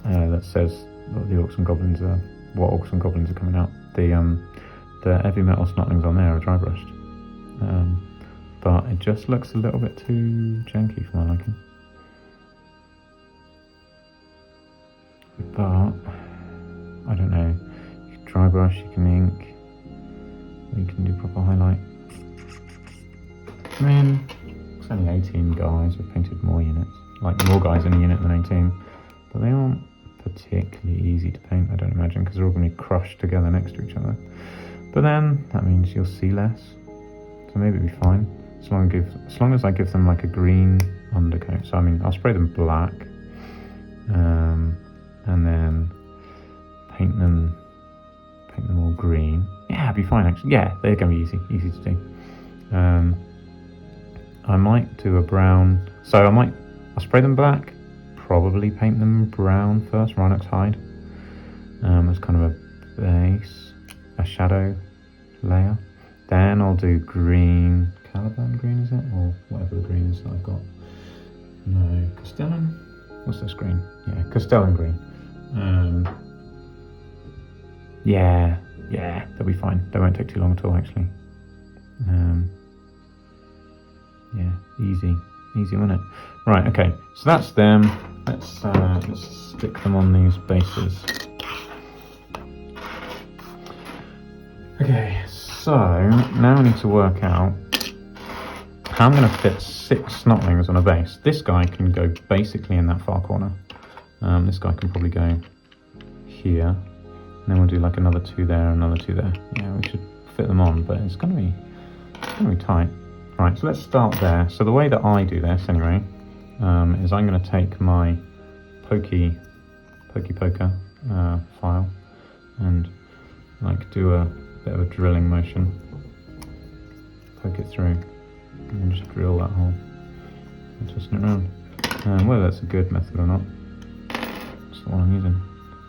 that says that the Orcs and Goblins are coming out. The heavy metal Snotlings on there are dry brushed, but it just looks a little bit too janky for my liking. But I don't know. You can dry brush, you can ink, or you can do proper highlight. I mean, it's only 18 guys. We've painted more units, like more guys in a unit than 18. but they aren't particularly easy to paint, I don't imagine, because they're all going to be crushed together next to each other. But then that means you'll see less, so maybe it'll be fine as long as I give them like a green undercoat. So I mean, I'll spray them black, and then paint them all green. Yeah, it'll be fine actually. Yeah, they're going to be easy to do. I might do a brown, so I'll spray them black, probably paint them brown first, Rhinox hide, as kind of a base, a shadow layer. Then I'll do green, Caliban green is it? Or whatever the green is that I've got. No, Castellan? What's this green? Yeah, Castellan green. Yeah, they'll be fine. They won't take too long at all actually. Yeah, easy, won't it? Right, okay, so that's them. Let's stick them on these bases. Okay, so now I need to work out how I'm going to fit 6 Snotlings on a base. This guy can go basically in that far corner. This guy can probably go here. And then we'll do like another 2 there, another 2 there. Yeah, we should fit them on, but it's going to be tight. Right, so let's start there. So the way that I do this, anyway, is I'm going to take my pokey poker file and like do a bit of a drilling motion, poke it through, and just drill that hole and twist it around. Whether that's a good method or not, that's the one I'm using.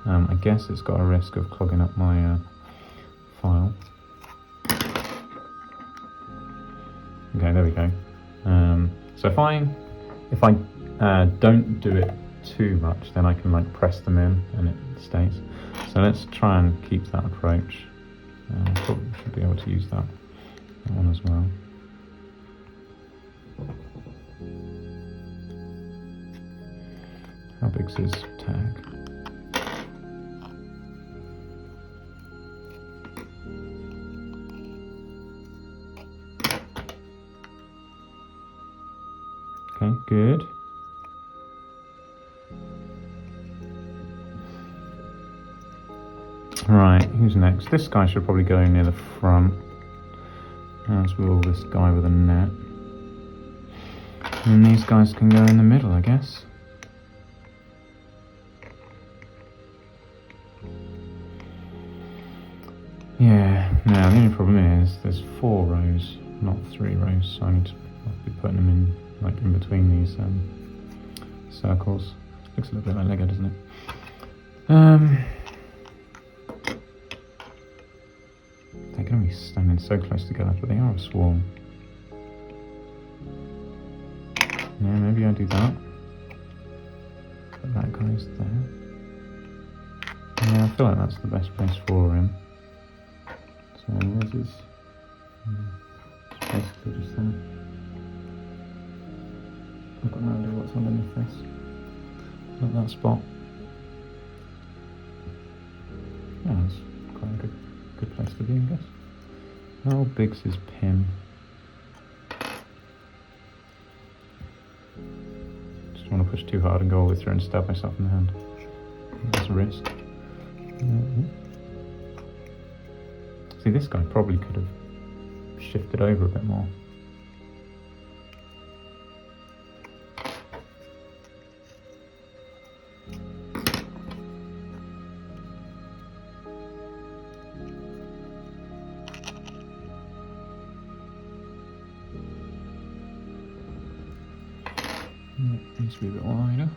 I guess it's got a risk of clogging up my file. Okay, there we go. So if I don't do it too much, then I can like press them in and it stays. So let's try and keep that approach. Probably should be able to use that one as well. How big's his tag? Okay, good. Right, who's next? This guy should probably go near the front, as will this guy with a net. And these guys can go in the middle, I guess. Yeah, now the only problem is there's 4 rows, not 3 rows, so I'll be putting them in like in between these circles. Looks a little bit like Lego, doesn't it? They're going to be standing so close together, but they are a swarm. Yeah, maybe I'll do that. But that guy's there. Yeah, I feel like that's the best place for him. So where's his? It's basically just there. I've got no idea what's underneath this. At that spot. Yeah, that's quite a good place to be, I guess. How big's his pin? Just don't want to push too hard and go all the way through and stab myself in the hand. That's a risk. See, this guy probably could have shifted over a bit more. Needs to be a bit wider.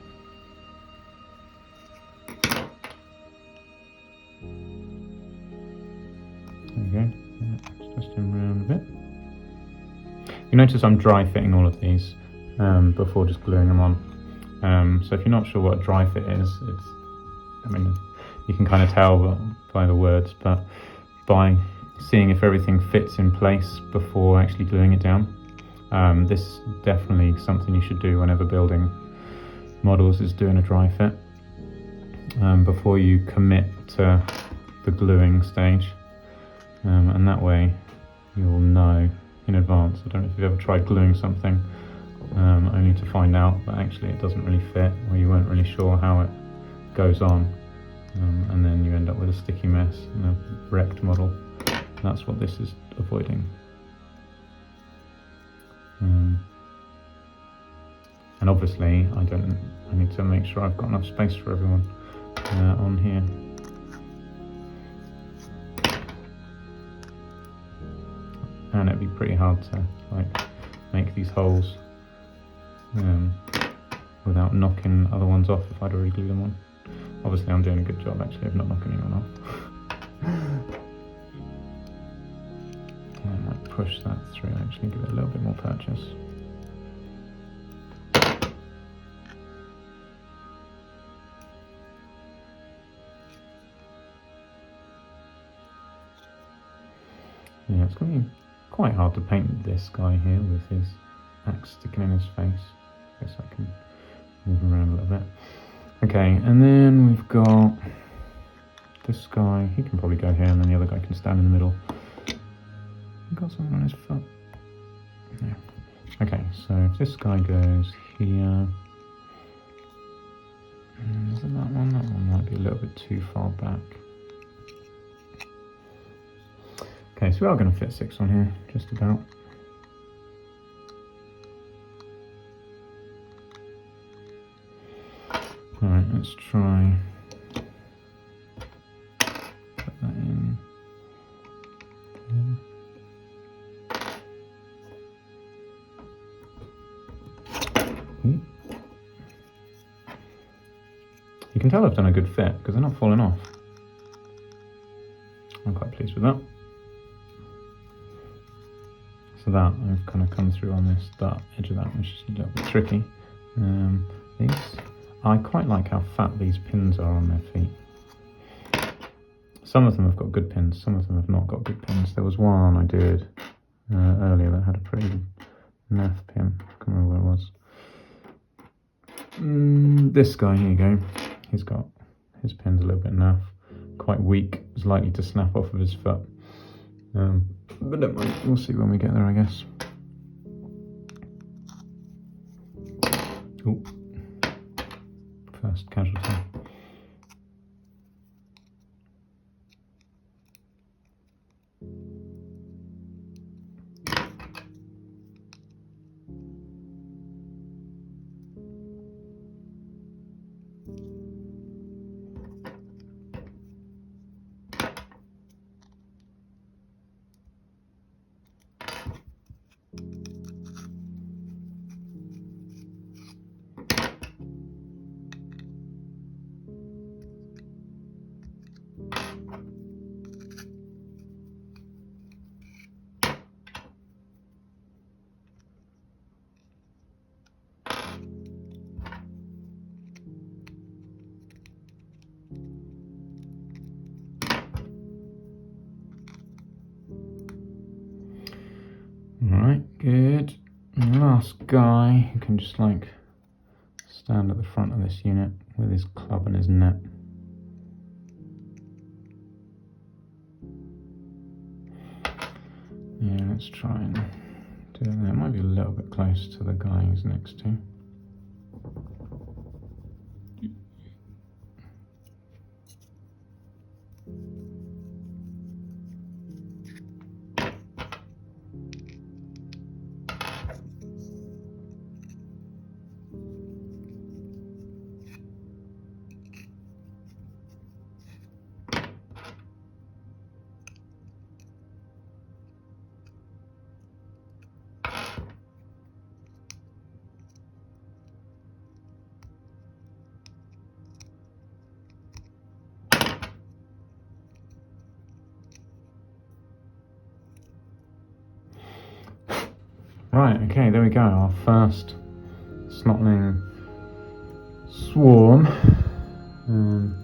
There we go. Let's twist him around a bit. You notice I'm dry fitting all of these before just gluing them on. So if you're not sure what a dry fit is, you can kind of tell by the words, but by seeing if everything fits in place before actually gluing it down. This is definitely something you should do whenever building models, is doing a dry fit before you commit to the gluing stage, and that way you'll know in advance. I don't know if you've ever tried gluing something only to find out that actually it doesn't really fit, or you weren't really sure how goes on, and then you end up with a sticky mess and a wrecked model. That's what this is avoiding. And obviously I need to make sure I've got enough space for everyone on here. And it'd be pretty hard to make these holes without knocking other ones off if I'd already glued them on. Obviously I'm doing a good job actually of not knocking anyone off. I might push that through, actually give it a little bit more purchase. Yeah, it's going to be quite hard to paint this guy here with his axe sticking in his face. I guess I can move him around a little bit. Okay, and then we've got this guy. He can probably go here, and then the other guy can stand in the middle. He's got something on his foot. Yeah. Okay, so if this guy goes here, is it that one? That one might be a little bit too far back. Okay, so we are going to fit 6 on here, just about. Alright, let's try put that in there. You can tell I've done a good fit because they're not falling off. I'm quite pleased with that. So that I've kind of come through on this edge of that, which is a little bit tricky. These, I quite like how fat these pins are on their feet. Some of them have got good pins, some of them have not got good pins. There was one I did earlier that had a pretty naff pin. I can't remember where it was. This guy, here you go. He's got his pin's a little bit naff, quite weak. It's likely to snap off of his foot. But don't mind, we'll see when we get there, I guess. Ooh. First casualty. Alright, good. And the last guy who can just stand at the front of this unit with his club and his net. Yeah, let's try and do that. It might be a little bit close to the guy he's next to. Right, okay, there we go, our first Snotling swarm. I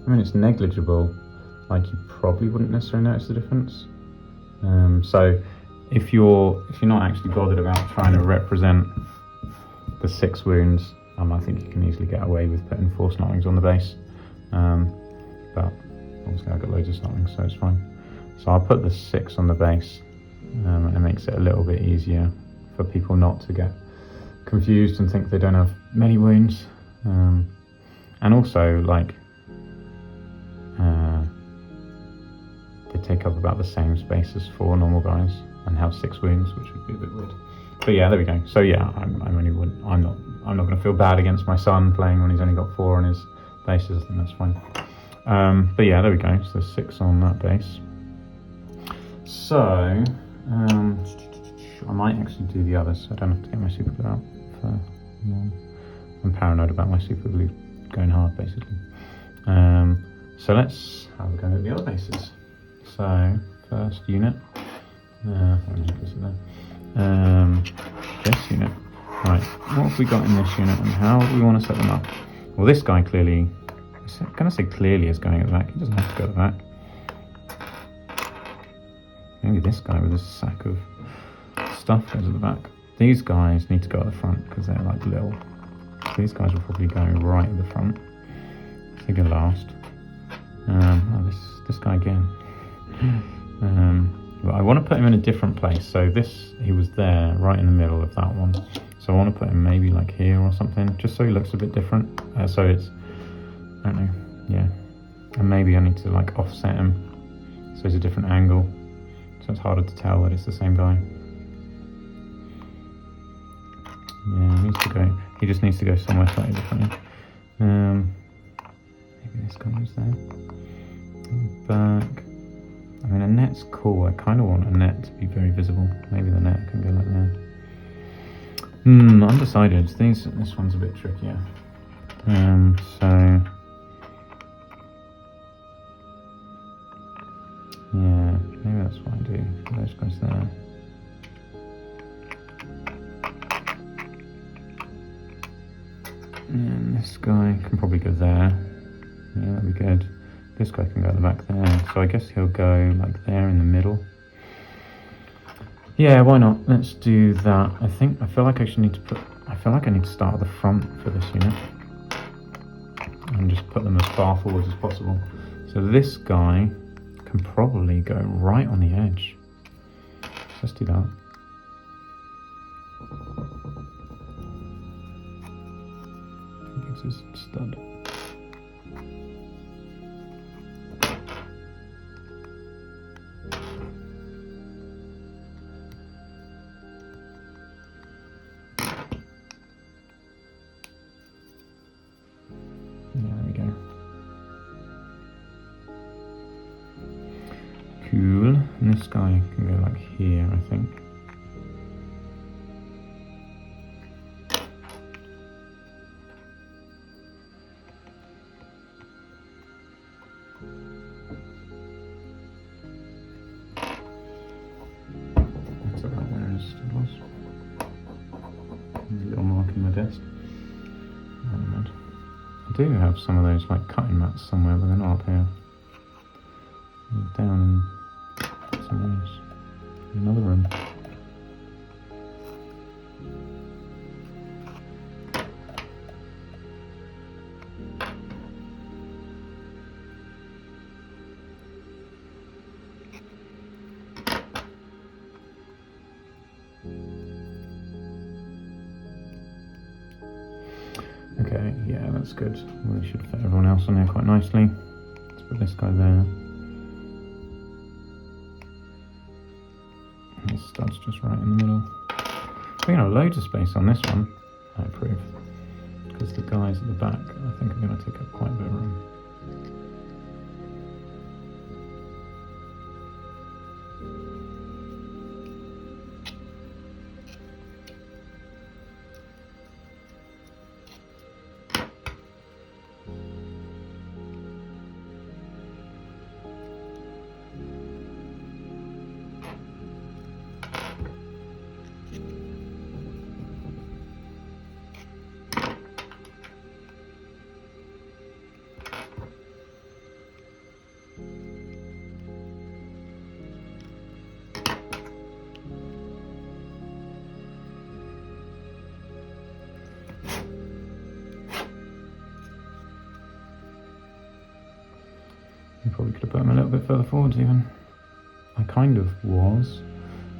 mean, it's negligible, you probably wouldn't necessarily notice the difference. So if you're not actually bothered about trying to represent the 6 wounds, I think you can easily get away with putting 4 Snotlings on the base. But obviously I've got loads of Snotlings, so it's fine. So I'll put the 6 on the base, and it makes it a little bit easier for people not to get confused and think they don't have many wounds. And also, about the same space as 4 normal guys and have 6 wounds, which would be a bit weird. But yeah, there we go. So yeah, I'm not going to feel bad against my son playing when he's only got 4 on his bases. I think that's fine. But yeah, there we go. So 6 on that base. So I might actually do the others. So I don't have to get my super glue out for. I'm paranoid about my super glue going hard, basically. So let's have a go at the other bases. So first unit. This unit. Right, what have we got in this unit and how do we want to set them up? Well, this guy clearly, I'm going to say clearly is going at the back. He doesn't have to go at the back. Maybe this guy with his sack of stuff goes at the back. These guys need to go at the front because they're like little. So these guys will probably go right at the front. They go last. This guy again. But I want to put him in a different place. So he was there, right in the middle of that one. So I want to put him maybe like here or something, just so he looks a bit different. So it's, I don't know, yeah. And maybe I need to like offset him so it's a different angle. So it's harder to tell that it's the same guy. Yeah, he just needs to go somewhere slightly differently. Maybe this guy goes there. Back. I mean, a net's cool. I kind of want a net to be very visible. Maybe the net can go like that. Undecided. This one's a bit trickier. So yeah, maybe that's what I do. Those guys there. And this guy can probably go there. Yeah, that'd be good. This guy can go at the back there. So I guess he'll go like there in the middle. Yeah, why not? Let's do that. I feel like I need to start at the front for this unit. And just put them as far forward as possible. So this guy can probably go right on the edge. So let's do that. This is stud. Cool. And this guy can go like here, I think. That's about where it was. There's a little mark in my desk. I do have some of those like cutting mats somewhere, but they're not up here. Down in somewhere else. In another room. Okay, yeah, that's good. We should fit everyone else on there quite nicely. Let's put this guy there. This stud's just right in the middle. We're going to have loads of space on this one, I approve. Because the guys at the back, I think, are going to take up quite a bit of room. I probably could have put them a little bit further forwards even. I kind of was,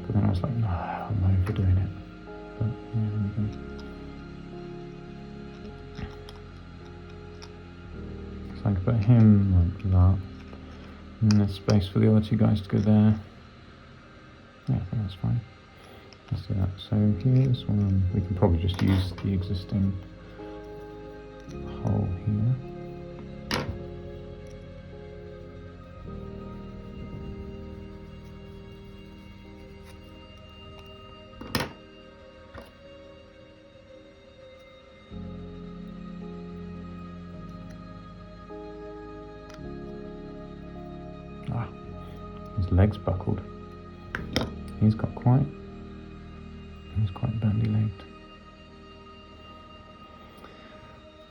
but then I was like, no, I'm overdoing it. But yeah, there we go. So I could put him like that. And there's space for the other two guys to go there. Yeah, I think that's fine. Let's do that. So here's one. We can probably just use the existing hole here. His legs buckled. He's quite bandy-legged.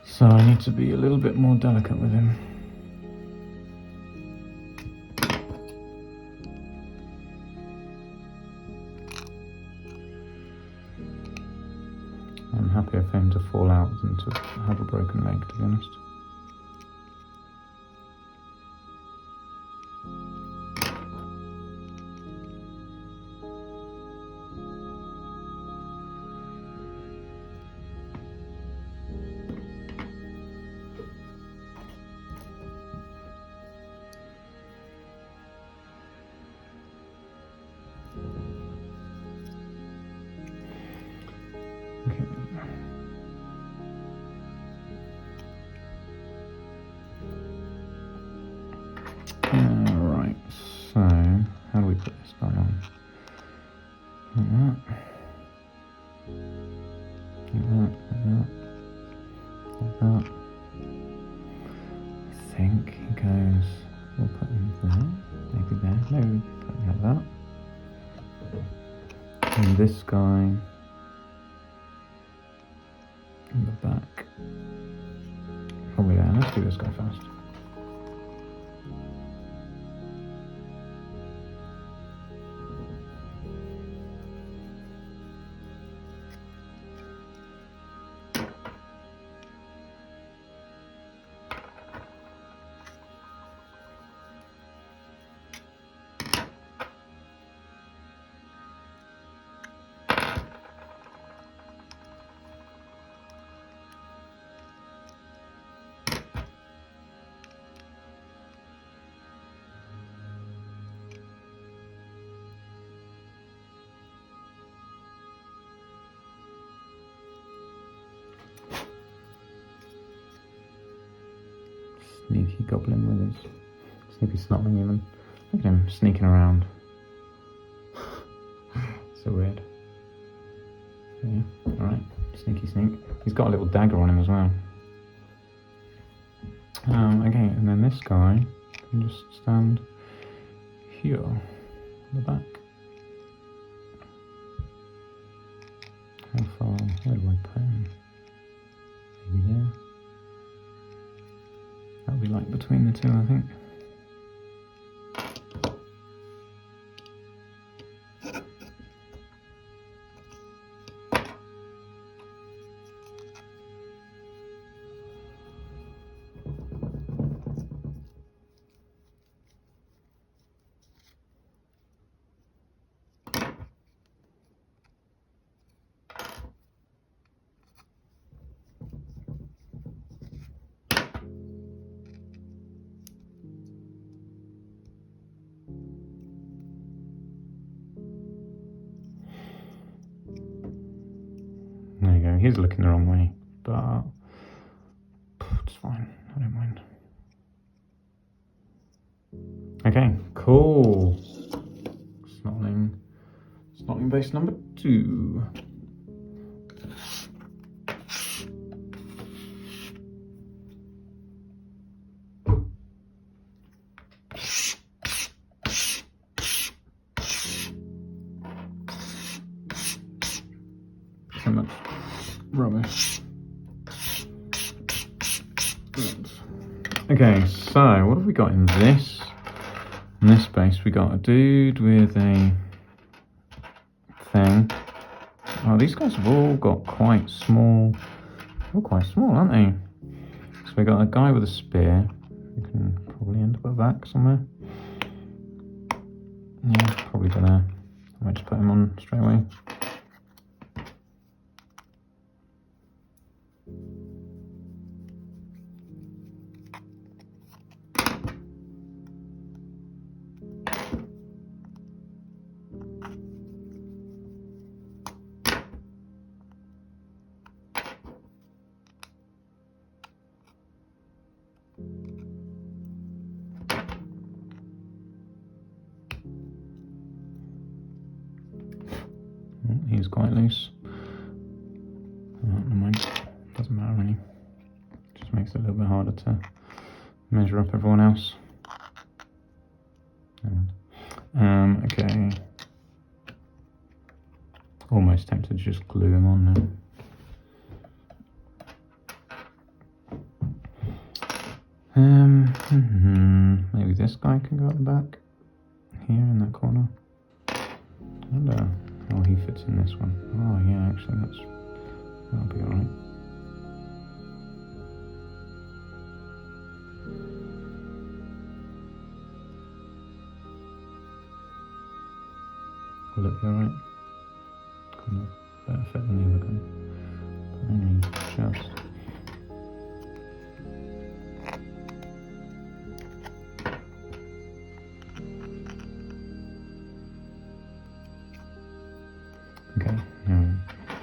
So I need to be a little bit more delicate with him. I'm happier for him to fall out than to have a broken leg, to be honest. Right, so how do we put this guy on? Like that. Like that. I think he goes, we'll put him there, maybe there, maybe put him like that. And this guy in the back. Probably there. Let's do this guy first. Sneaky goblin with his sneaky snotling even. Look at him sneaking around. So weird. Yeah, alright. Sneaky sneak. He's got a little dagger on him as well. Okay, and then this guy can just stand here in the back. How far? Where do I put him? Maybe there. That'll be like between the two, I think. There you go. He's looking the wrong way, but it's fine. I don't mind. Okay, cool. Snotling base number 2. So much rubbish. Okay, so what have we got in this? In this base, we got a dude with a thing. Oh, these guys have all got quite small. All quite small, aren't they? So we got a guy with a spear. You can probably end up at the back somewhere. Yeah, probably gonna. I might just put him on straight away. He's quite loose. Never mind. Doesn't matter really. Just makes it a little bit harder to measure up everyone else. Okay. Almost tempted to just glue him on now. Maybe this guy can go at the back. Here in that corner. I wonder how he fits in this one. Oh yeah, actually that'll be alright. Will it be alright? Kind of better fit than the other guy. But only just. Okay, now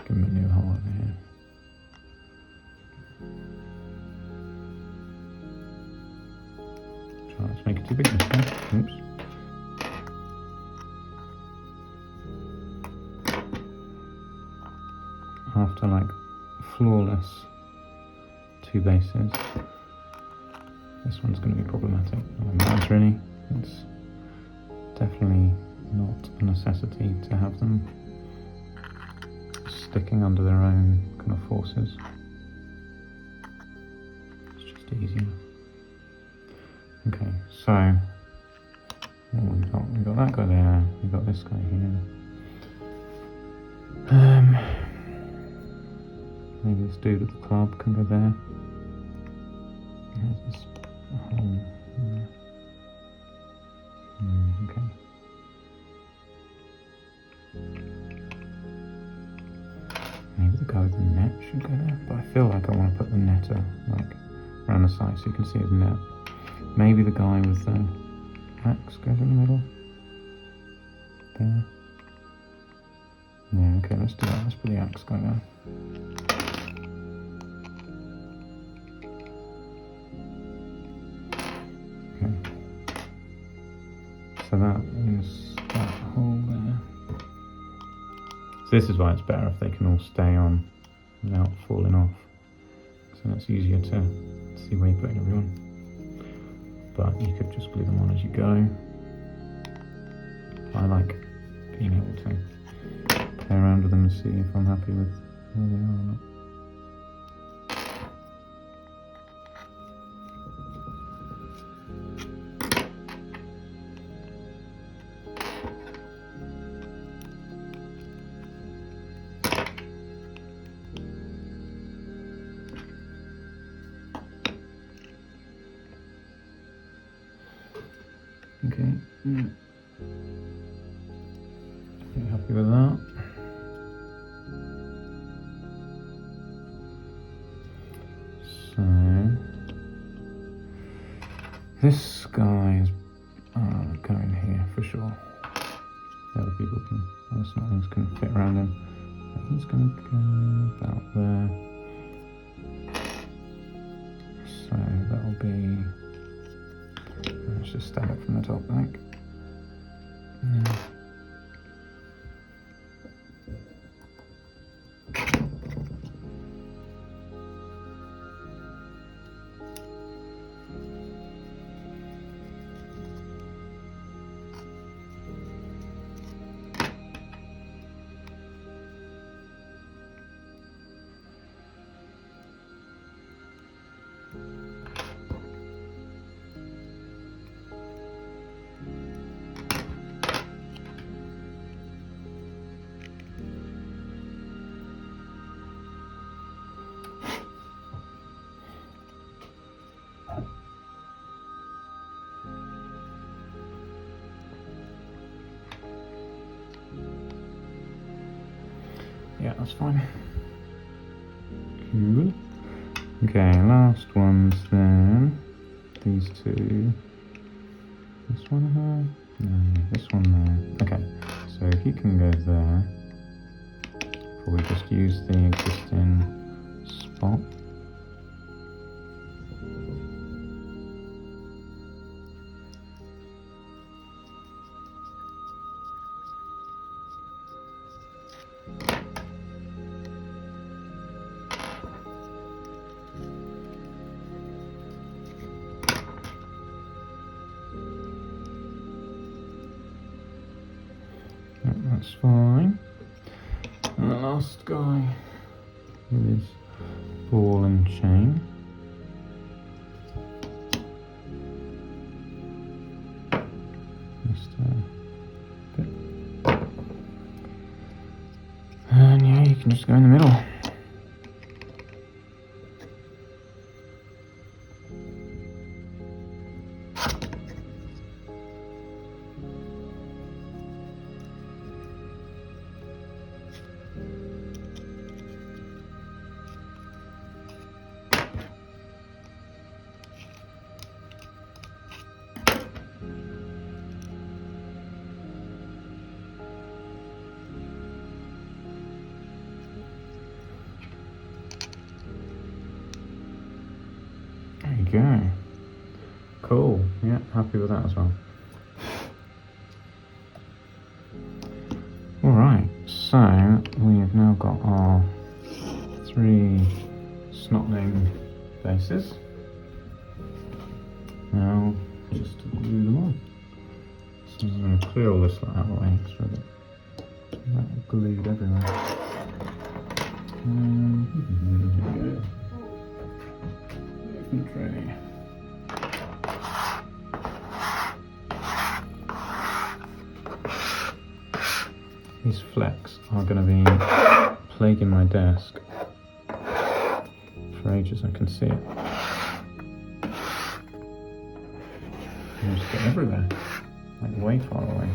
give him a new hole over here. Try not to make it too big this time. Oops. After like flawless 2 bases, this one's going to be problematic. Mine's really, it's definitely not a necessity to have them sticking under their own kind of forces. It's just easier. Okay, so we got that guy there, we got this guy here. Maybe this dude at the club can go there. There's this hole there. Okay. Maybe the guy with the net should go there, but I feel like I want to put the netter like around the side so you can see his net. Maybe the guy with the axe goes in the middle. There. Yeah, okay, let's do that. Let's put the axe guy there. Okay. So that is that hole there. So this is why it's better if they can all stay on without falling off. So it's easier to see where you're putting everyone. But you could just glue them on as you go. I like being able to play around with them and see if I'm happy with where they are or not. Okay, yeah. Pretty happy with that. So, this guy is going here for sure. The other people can, other Snotlings can fit around him. But he's going to go about there. So that'll be. Let's just stab it from the top back. Yeah. Yeah, that's fine. Cool. Okay, last ones then. These two. This one here? No, this one there. Okay, so you can go there, or we just use the existing spot. That's fine. And the last guy with his ball and chain. Just bit. And yeah, you can just go in the middle. There you go. Cool. Yeah, happy with that as well. Alright, so we have now got our 3 Snotling bases. Now, just to glue them on. So I'm going to clear all this out of the way, so that glued everywhere. Here we go. Infantry. These flecks are going to be plaguing my desk for ages. I can see it. They just get everywhere, like way far away.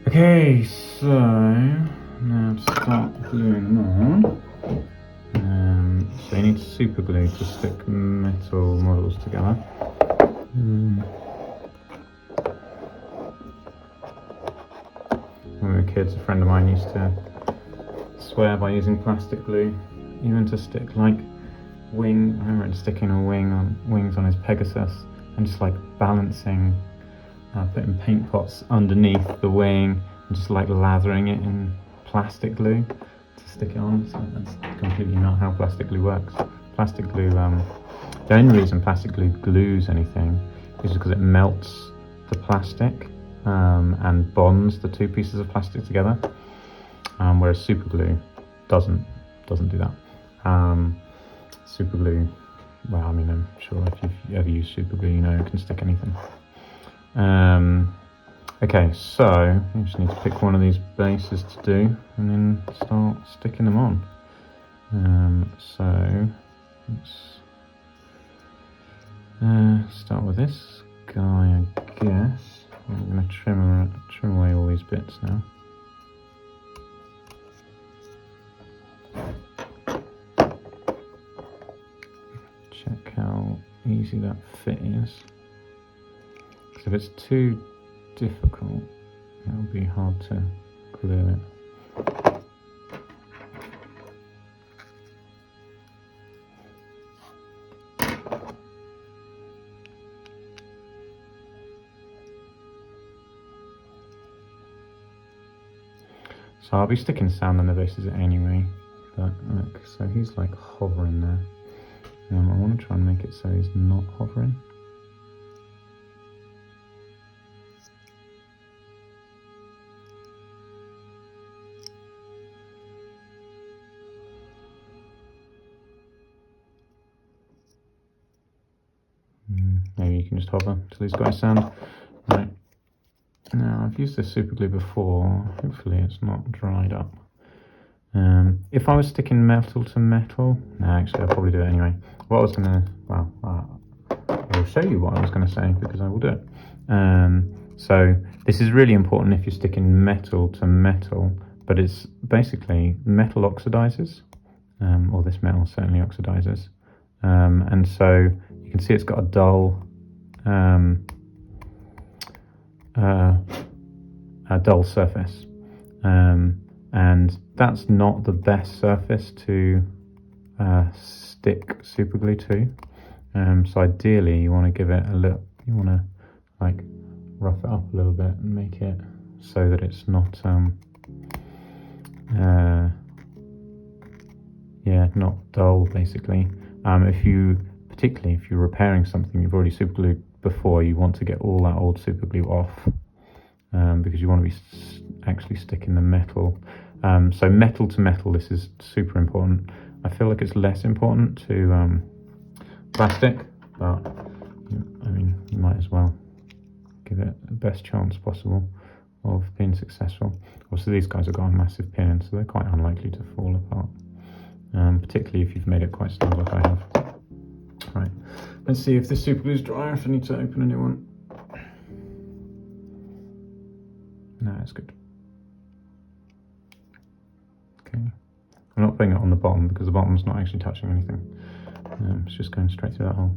Okay, so now to start gluing them on. So you need super glue to stick metal models together. When we were kids, a friend of mine used to swear by using plastic glue, even to stick like I remember him sticking wings on his Pegasus and just like balancing. Putting paint pots underneath the wing and just like lathering it in plastic glue to stick it on. So that's completely not how plastic glue works. Plastic glue, the only reason plastic glue glues anything is because it melts the plastic and bonds the 2 pieces of plastic together, whereas super glue doesn't do that. Super glue, well, I mean, I'm sure if you've ever used super glue, you know it can stick anything. Okay, so you just need to pick one of these bases to do and then start sticking them on. So let's start with this guy, I guess. I'm going to trim away all these bits now. Check how easy that fit is. So if it's too difficult, it'll be hard to glue it. So I'll be sticking sand on the bases anyway, but look, so he's like hovering there. I want to try and make it so he's not hovering. Maybe you can just hover till he's got his sand. Right, now I've used this super glue before. Hopefully it's not dried up. If I was sticking metal to metal, no, actually I'll probably do it anyway. What I was gonna, well, I'll show you what I was gonna say because I will do it. So this is really important if you're sticking metal to metal, but it's basically metal oxidizes, or this metal certainly oxidizes. And so you can see it's got a dull surface, and that's not the best surface to stick super glue to. So ideally you want to give it a little, you want to like rough it up a little bit and make it so that it's not not dull basically. Particularly if you're repairing something you've already super glued before, you want to get all that old super glue off, because you want to be actually sticking the metal. So metal to metal, this is super important. I feel like it's less important to plastic, but I mean, you might as well give it the best chance possible of being successful. Obviously these guys have got a massive pin in, so they're quite unlikely to fall apart, particularly if you've made it quite snug like I have. Right, let's see if this super glue is dry or if I need to open a new one. No, it's good. Okay, I'm not putting it on the bottom because the bottom's not actually touching anything. It's just going straight through that hole.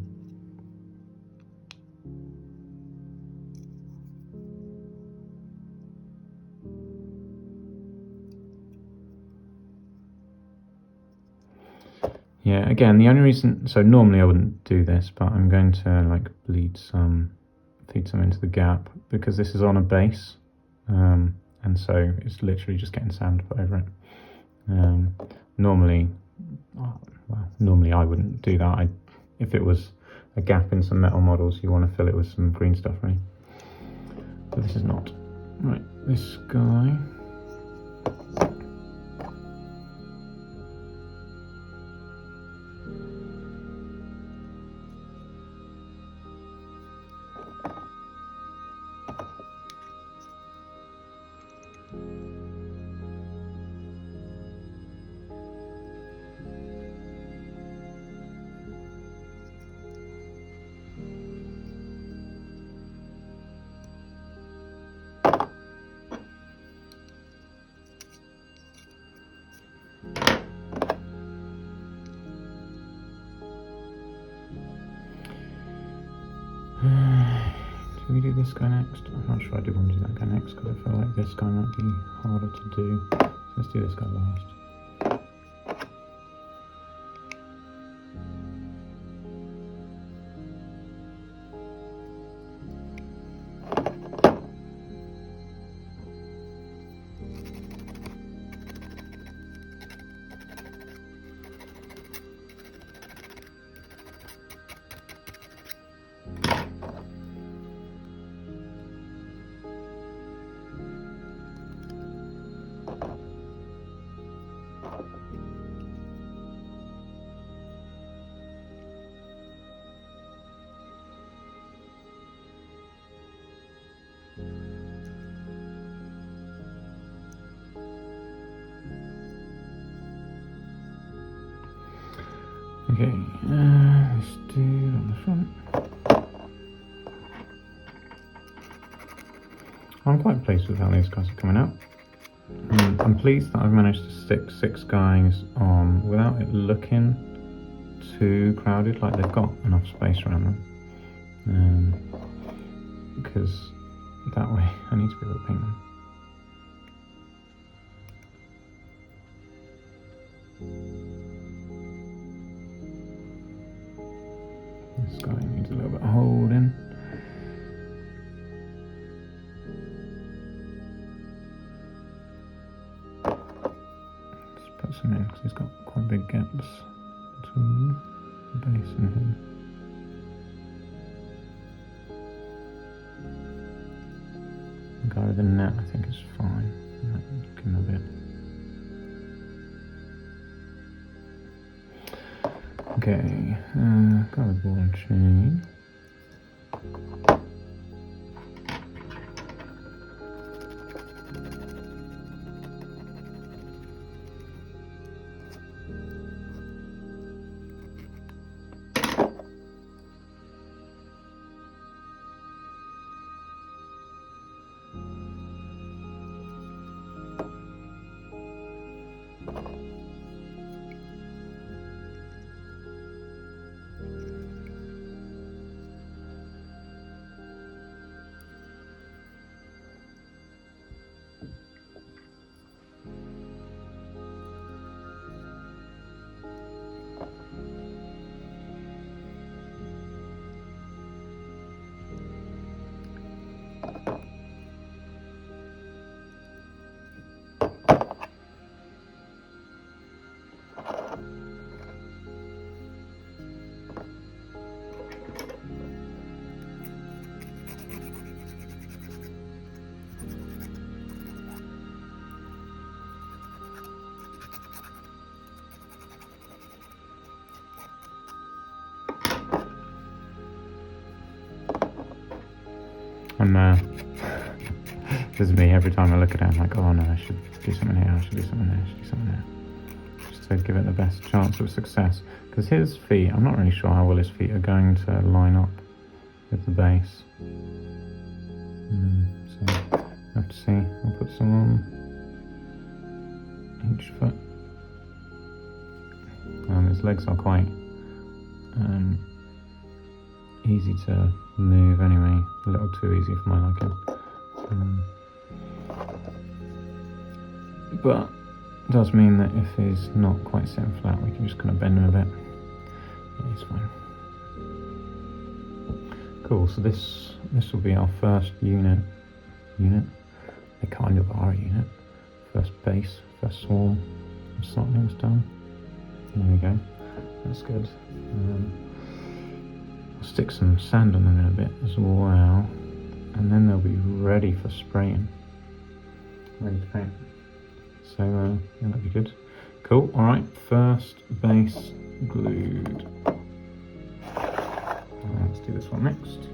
Yeah, again, the only reason, so normally I wouldn't do this, but I'm going to like feed some into the gap because this is on a base, and so it's literally just getting sand put over it. Normally I wouldn't do that. If it was a gap in some metal models, you want to fill it with some green stuff, right? But this is not. Right, this guy. Do we do this guy next? I'm not sure I do want to do that guy next because I feel like this guy might be harder to do. So let's do this guy last. Okay, this dude on the front. I'm quite pleased with how these guys are coming out. I'm pleased that I've managed to stick 6 guys on without it looking too crowded, like they've got enough space around them. Because that way I need to be able to paint them. This guy needs a little bit of holding. Let's put some in because he's got quite big gaps between the base and him. The guy with the net I think is fine. Give him a bit. Okay, got a ball and chain. This is me every time I look at it. I'm like, oh no, I should do something here. I should do something there. I should do something there. Just to give it the best chance of success. Because his feet, I'm not really sure how well his feet are going to line up with the base. So I have to see. I'll put some on each foot. His legs are quite easy to move anyway. A little too easy for my liking. But it does mean that if he's not quite sitting flat, we can just kind of bend him a bit. Yeah, he's fine. Cool, so this will be our first unit. They kind of are a unit. First base, first swarm of Snotlings done. There we go. That's good. I'll stick some sand on them in a bit as well. And then they'll be ready for spraying. Ready to paint. So, yeah, that'd be good. Cool, alright. First base glued. Let's do this one next.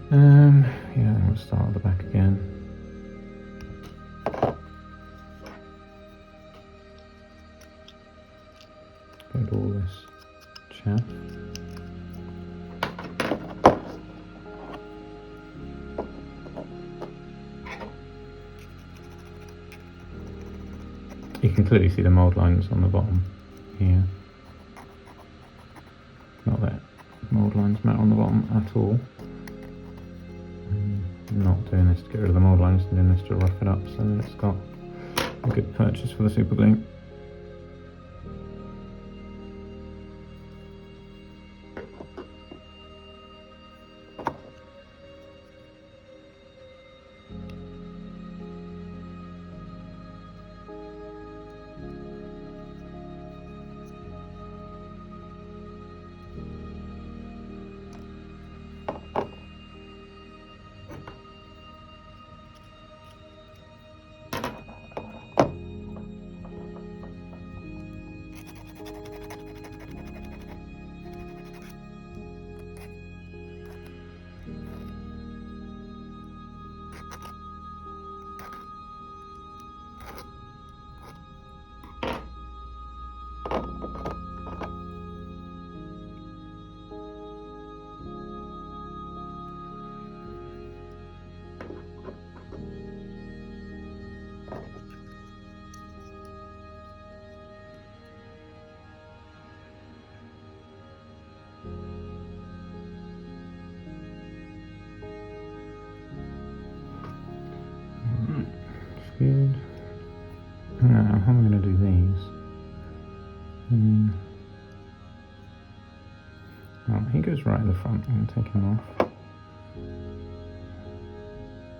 Yeah, we'll start at the back again. Get all this chaff. You can clearly see the mould lines on the bottom here. Not that mould lines matter on the bottom at all. I'm not doing this to get rid of the mould lines, I'm doing this to rough it up so that it's got a good purchase for the super glue. Good. Now, how am I going to do these? Well, he goes right at the front. I'm going to take him off.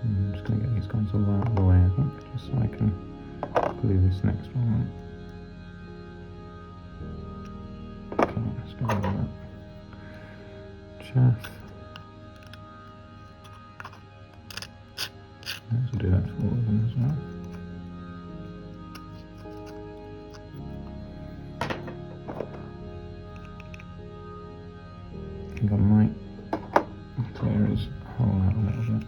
I'm just going to get these guys all out of the way, I think, just so I can glue this next one on. Okay, let's get rid of that chaff. Let's do that for all of them as well. I think I might clear his hole out a little bit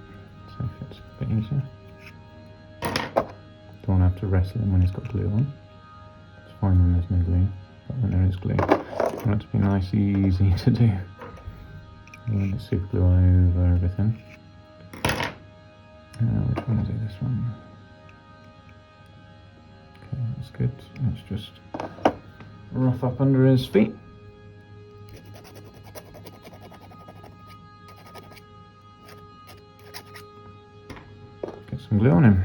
so it fits a bit easier. Don't want to have to wrestle him when he's got glue on. It's fine when there's no glue, but when there is glue, I want it to be nice, easy to do. I want to super glue over everything. Which one is it? This one. Okay, that's good. Let's just rough up under his feet. Get some glue on him.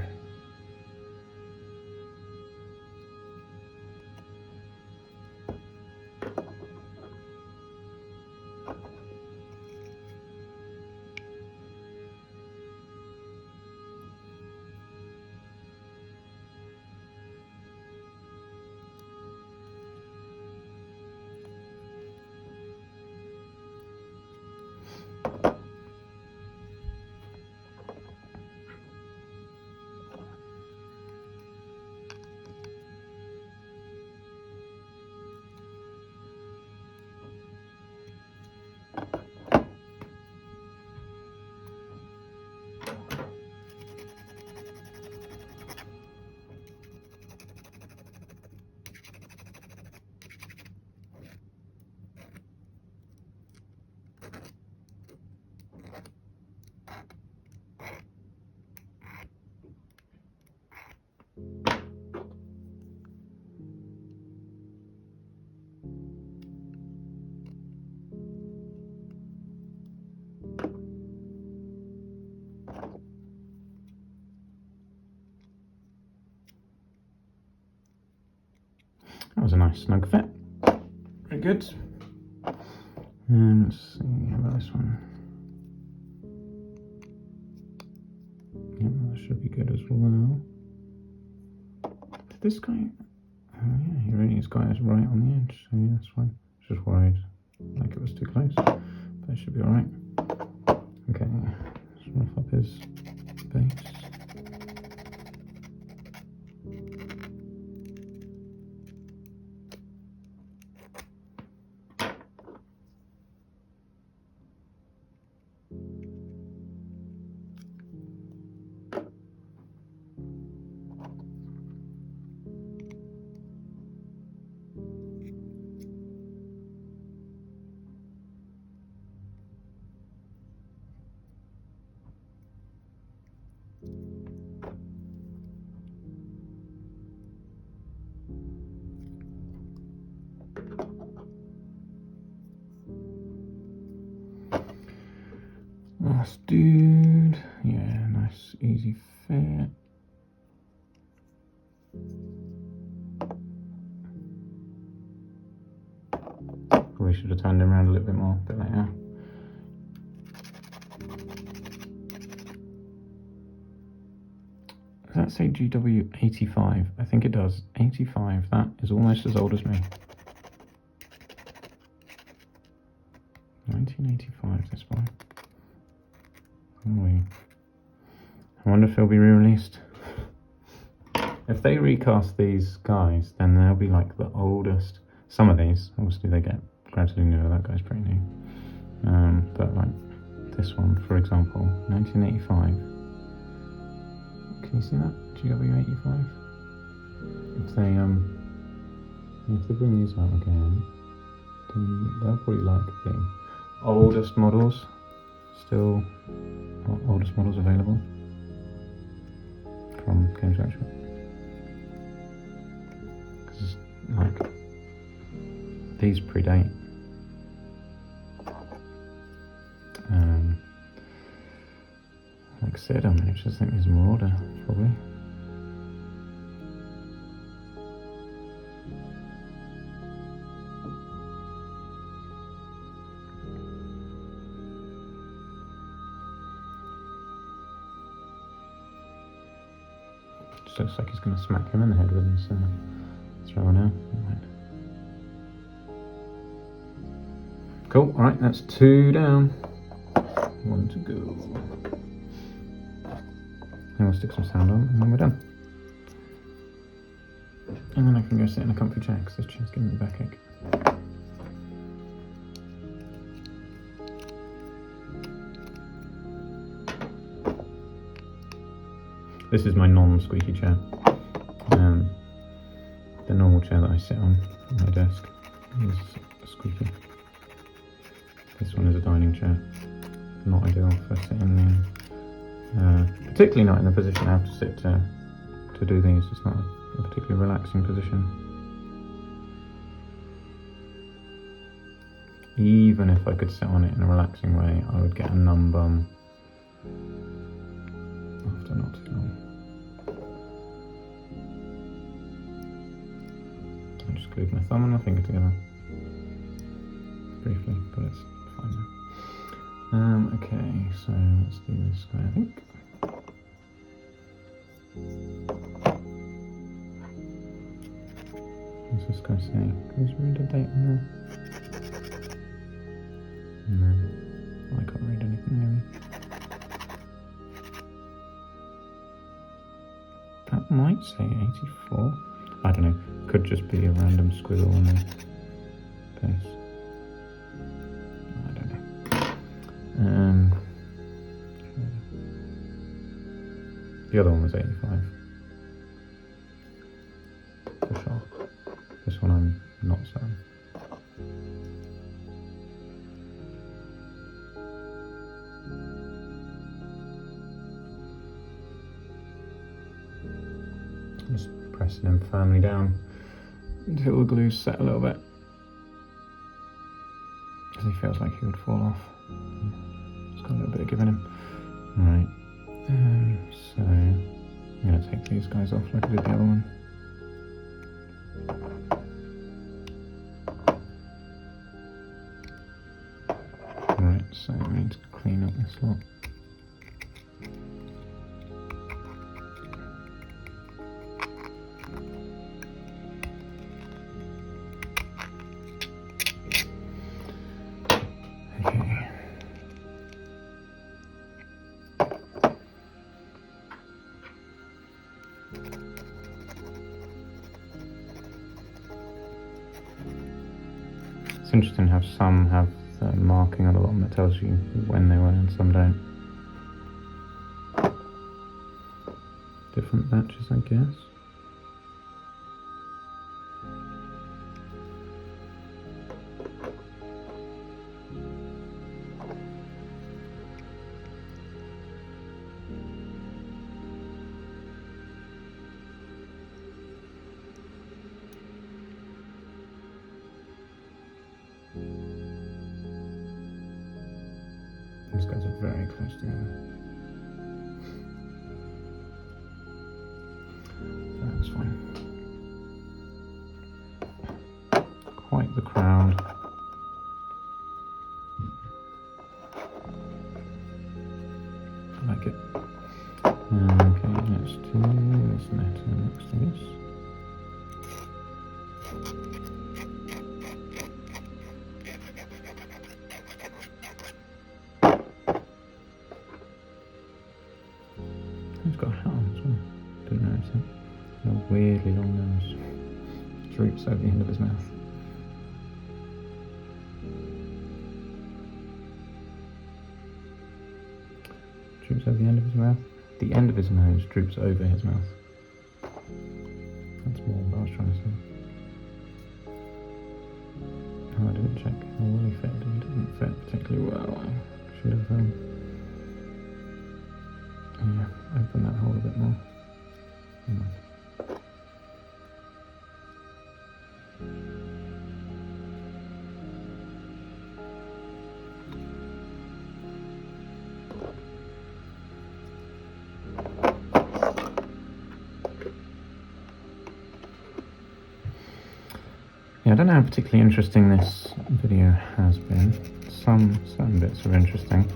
That was a nice snug fit. Very good. Let's see, how about this one? Yeah, that should be good as well. Did this guy... Oh yeah, he really has got us right on the edge, so yeah, that's fine. Just worried like it was too close, but it should be alright. Okay, let's rough up his base. Last dude, yeah, nice easy fit. Probably should have turned him around a little bit more, a bit later. Does that say GW85? I think it does. 85, that is almost as old as me. 1985, this boy. Oh, I wonder if he'll be re-released. If they recast these guys, then they'll be like the oldest. Some of these, obviously they get gradually newer, that guy's pretty new. But like this one, for example, 1985. Can you see that? GW85? If they bring these out again, then they'll probably like the oldest models. Still oldest models available from Games Workshop. Because like these predate. Like I said, I just think there's more order probably. Just looks like he's going to smack him in the head with his thrower now. Right. Cool, alright, that's 2 down. 1 to go. And we'll stick some sound on and then we're done. And then I can go sit in a comfy chair because this chair's giving me a backache. This is my non-squeaky chair. The normal chair that I sit on my desk is squeaky. This one is a dining chair. Not ideal for sitting in. Particularly not in the position I have to sit to do these. It's not a particularly relaxing position. Even if I could sit on it in a relaxing way, I would get a numb bum after not too long. I just glued my thumb and my finger together. Briefly, but it's fine now. Okay, so let's do this guy, I think. What's this guy saying? Can you read a date on there? No, I can't read anything really. That might say 84. I don't know, could just be a random squiggle on the base. I don't know. The other one was 85. For sure. This one I'm not certain. Just pressing him firmly down until the glue's set a little bit. Because he feels like he would fall off. Just got a little bit of giving him. Alright. So I'm going to take these guys off like I did the other one. slot. Okay. It's interesting how some have the marking on the bottom that tells you when they were and some don't. Different batches, I guess. These guys are very close together. That's fine. Quite the crowd. I like it. Okay, let's do this letter next to this. He's got a hat on as well. Didn't notice that. And a weirdly long nose. Droops over the end of his mouth. Droops over the end of his mouth. The end of his nose droops over his mouth. That's more what I was trying to say. Oh, I didn't check how well he fit. He didn't fit particularly well. I should have open that hole a bit more. Yeah, I don't know how particularly interesting this video has been. Certain bits are interesting.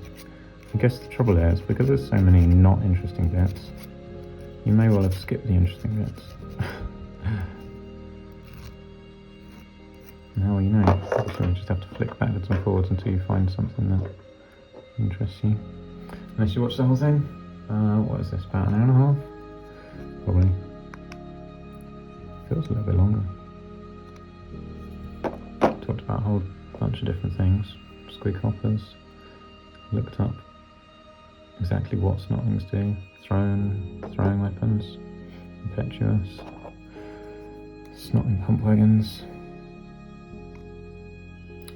I guess the trouble is, because there's so many not interesting bits, you may well have skipped the interesting bits. Now well, you know. So you just have to flick backwards and forwards until you find something that interests you. Unless you watch the whole thing. What is this, about an hour and a half? Probably. Feels a little bit longer. Talked about a whole bunch of different things. Squeak hoppers. Looked up exactly what Snotlings do. Throwing weapons. Impetuous. Snotling pump wagons.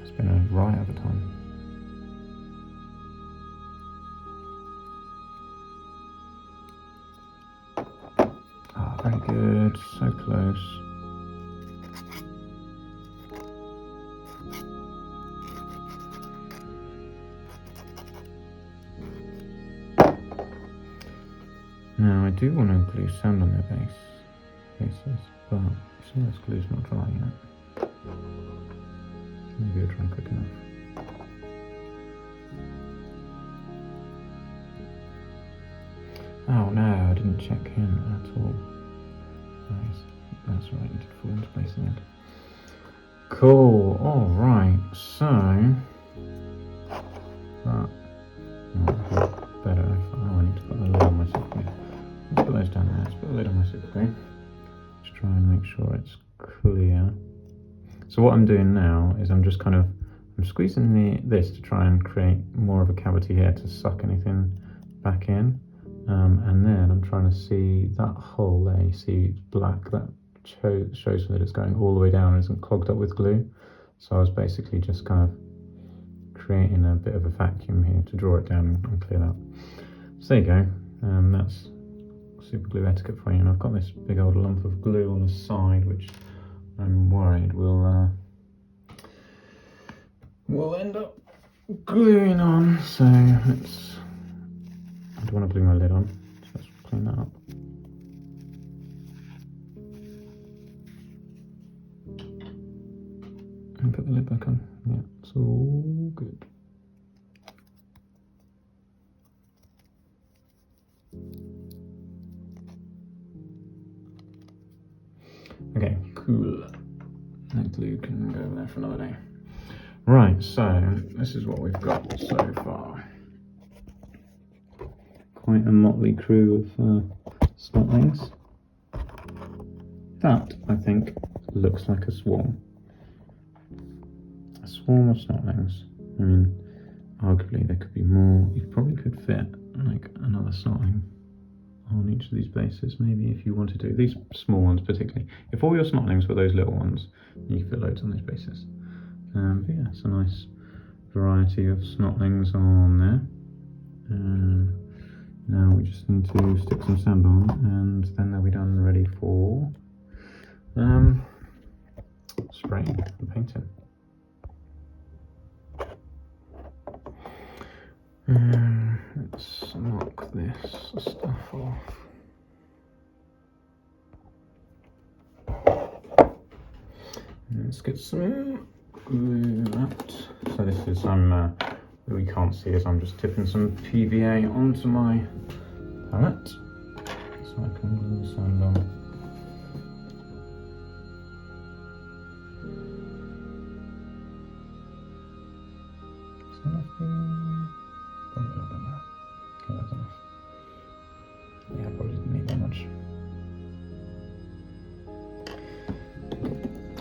It's been a riot of a time. Ah, very good. So close. Now I do want to glue sand on their bases, but some of this glue's not dry yet. Maybe I'll try quick enough. Oh no, I didn't check in at all. That's right, you did fall into place in the end. Cool, alright, so... better if... Oh, I need to put a lid on my super glue. Let's put those down there, let's put a lid on my super glue. Let's try and make sure it's clear. So what I'm doing now is I'm just kind of... I'm squeezing this to try and create more of a cavity here to suck anything back in. And then I'm trying to see that hole there, you see it's black, that shows that it's going all the way down and isn't clogged up with glue. So I was basically just kind of creating a bit of a vacuum here to draw it down and clear that. So there you go, that's super glue etiquette for you. And I've got this big old lump of glue on the side, which I'm worried will end up gluing on. So let's... I don't want to glue my lid on, so let's clean that up. And put the lid back on. Yeah, it's all good. Okay, so I'm going to glue some more glue on. So I'm just going to Cool. That glue can go there for another day. Right, so this is what we've got so far. Quite a motley crew of Snotlings. That, I think, looks like a swarm. A swarm of Snotlings. I mean, arguably there could be more. You probably could fit like another Snotling on each of these bases, maybe, if you wanted to. These small ones particularly. If all your Snotlings were those little ones, you could fit loads on these bases. But yeah, it's a nice variety of Snotlings on there. Now we just need to stick some sand on, and then they'll be done, ready for spraying and painting. Let's knock this stuff off. Let's get some glue out. So this is, we can't see as I'm just tipping some PVA onto my palette so I can glue the sand on. Okay, that's enough. Yeah, I probably didn't need that much.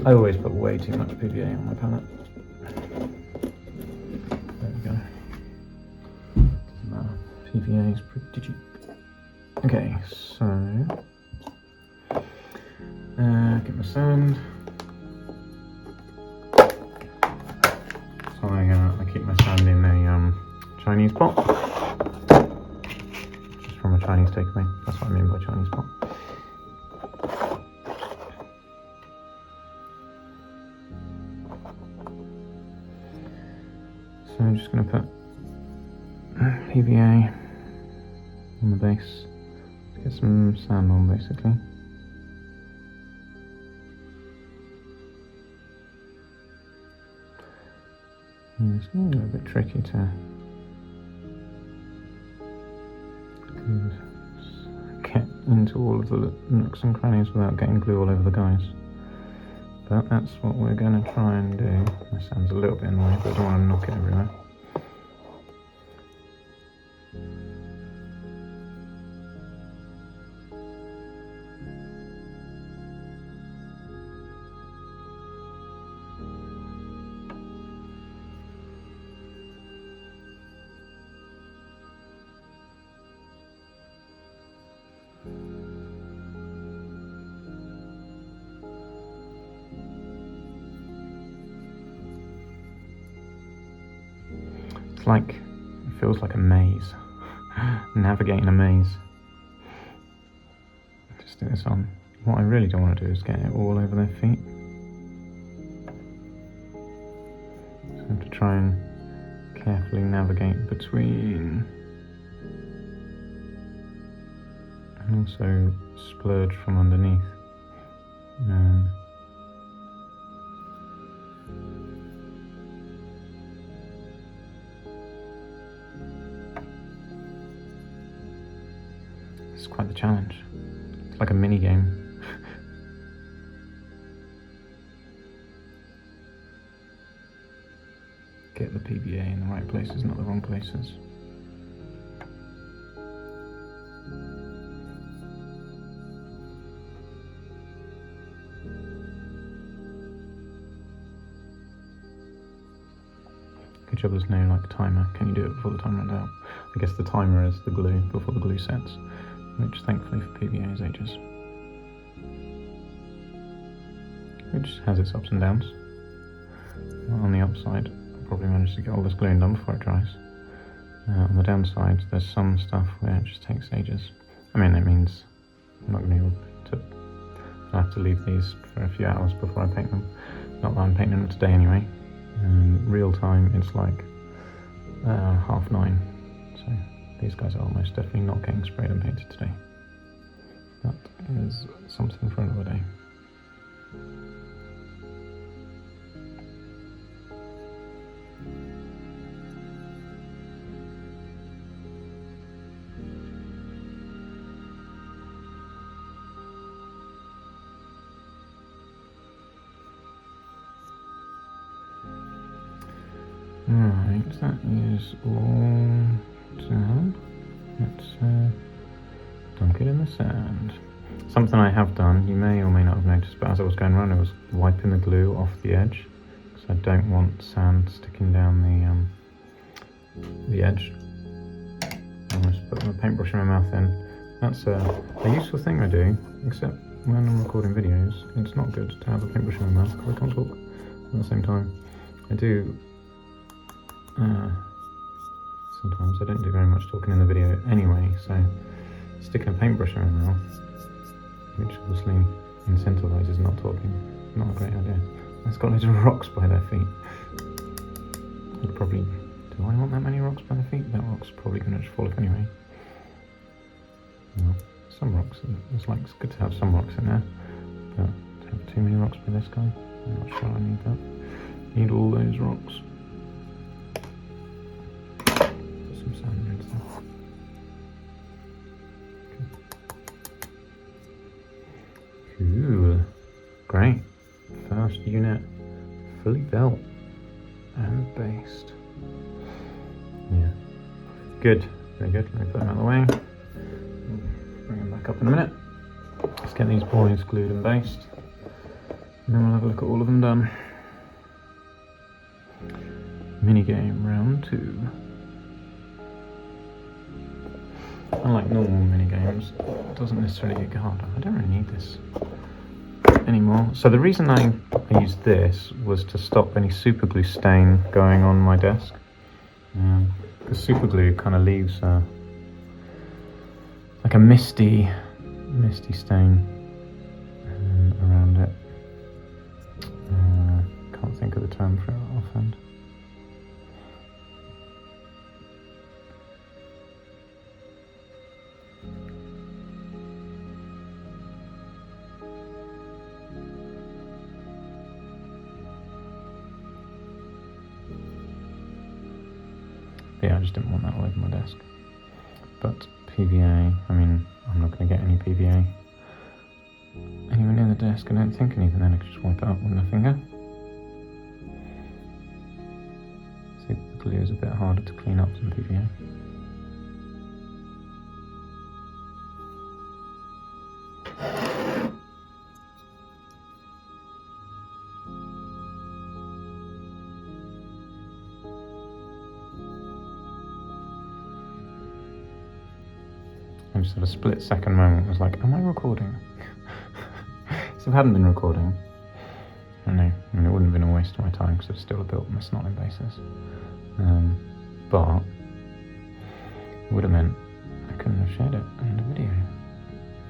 I always put way too much PVA on my palette. There we go. Doesn't matter. PVA is pretty cheap. Okay, so get my sand. So I keep my sand in a Chinese pot. Just from a Chinese takeaway. That's what I mean by Chinese pot. So I'm just going to put PVA on the base to get some sand on, basically. Yeah, it's a little bit tricky to get into all of the nooks and crannies without getting glue all over the guys. But that's what we're going to try and do. My sand's a little bit in the way, but I don't want to knock it everywhere. It's like, it feels like a maze. Navigating a maze. Just do this on. What I really don't want to do is get it all over their feet. So I have to try and carefully navigate between. And also splurge from underneath. It's quite the challenge. It's like a mini game. Get the PVA in the right places, not the wrong places. Good job there's no like timer. Can you do it before the time runs out? I guess the timer is the glue before the glue sets, which thankfully for PVA is ages. Which has its ups and downs. On the upside, I probably managed to get all this gluing done before it dries. On the downside, there's some stuff where it just takes ages. I mean, it means I'm not going to be able to. I have to leave these for a few hours before I paint them. Not that I'm painting them today anyway. Real time, it's like 9:30. So these guys are almost definitely not getting sprayed and painted today. That is something for another day. That is all down. Let's dunk it in the sand. Something I have done, you may or may not have noticed, but as I was going around I was wiping the glue off the edge because I don't want sand sticking down the edge. I'm just putting a paintbrush in my mouth in. That's a useful thing I do, except when I'm recording videos it's not good to have a paintbrush in my mouth because I can't talk at the same time. I do sometimes I don't do very much talking in the video anyway, so sticking a paintbrush in my mouth, which obviously incentivizes not talking, not a great idea. It's got loads of rocks by their feet. I'd probably, do I want that many rocks by their feet? That rock's probably going to just fall off anyway. Well, some rocks, it's good to have some rocks in there, but to have too many rocks by this guy, I'm not sure I need that. Need all those rocks. Put some sand in stuff. Okay. Cool. Great. First unit fully built and based. Yeah. Good. Very good. Let me put them out of the way. Bring them back up in a minute. Let's get these boys glued and based. And then we'll have a look at all of them done. Minigame round 2. Unlike normal minigames, it doesn't necessarily get harder. I don't really need this anymore. So the reason I used this was to stop any super glue stain going on my desk. Because super glue kind of leaves like a misty stain around it. Can't think of the term for it offhand. But yeah, I just didn't want that all over my desk. But PVA, I mean, I'm not going to get any PVA anywhere near the desk, I don't think, and even then I could just wipe it up with my finger. Super glue is a bit harder to clean up than PVA. I just had a split second moment, I was like, am I recording? So if I hadn't been recording, I don't know, I mean, it wouldn't have been a waste of my time because I'd still have built my Snotling bases. But it would have meant I couldn't have shared it in the video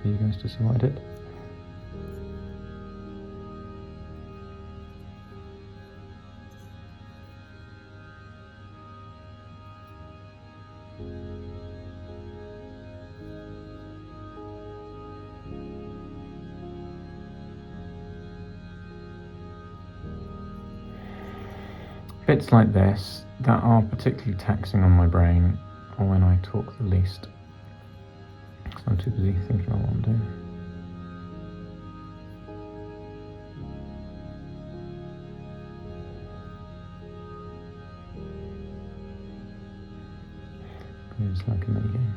for you guys to see what I did. Bits like this that are particularly taxing on my brain are when I talk the least, because I'm too busy thinking about what I'm doing. It's like a minigame.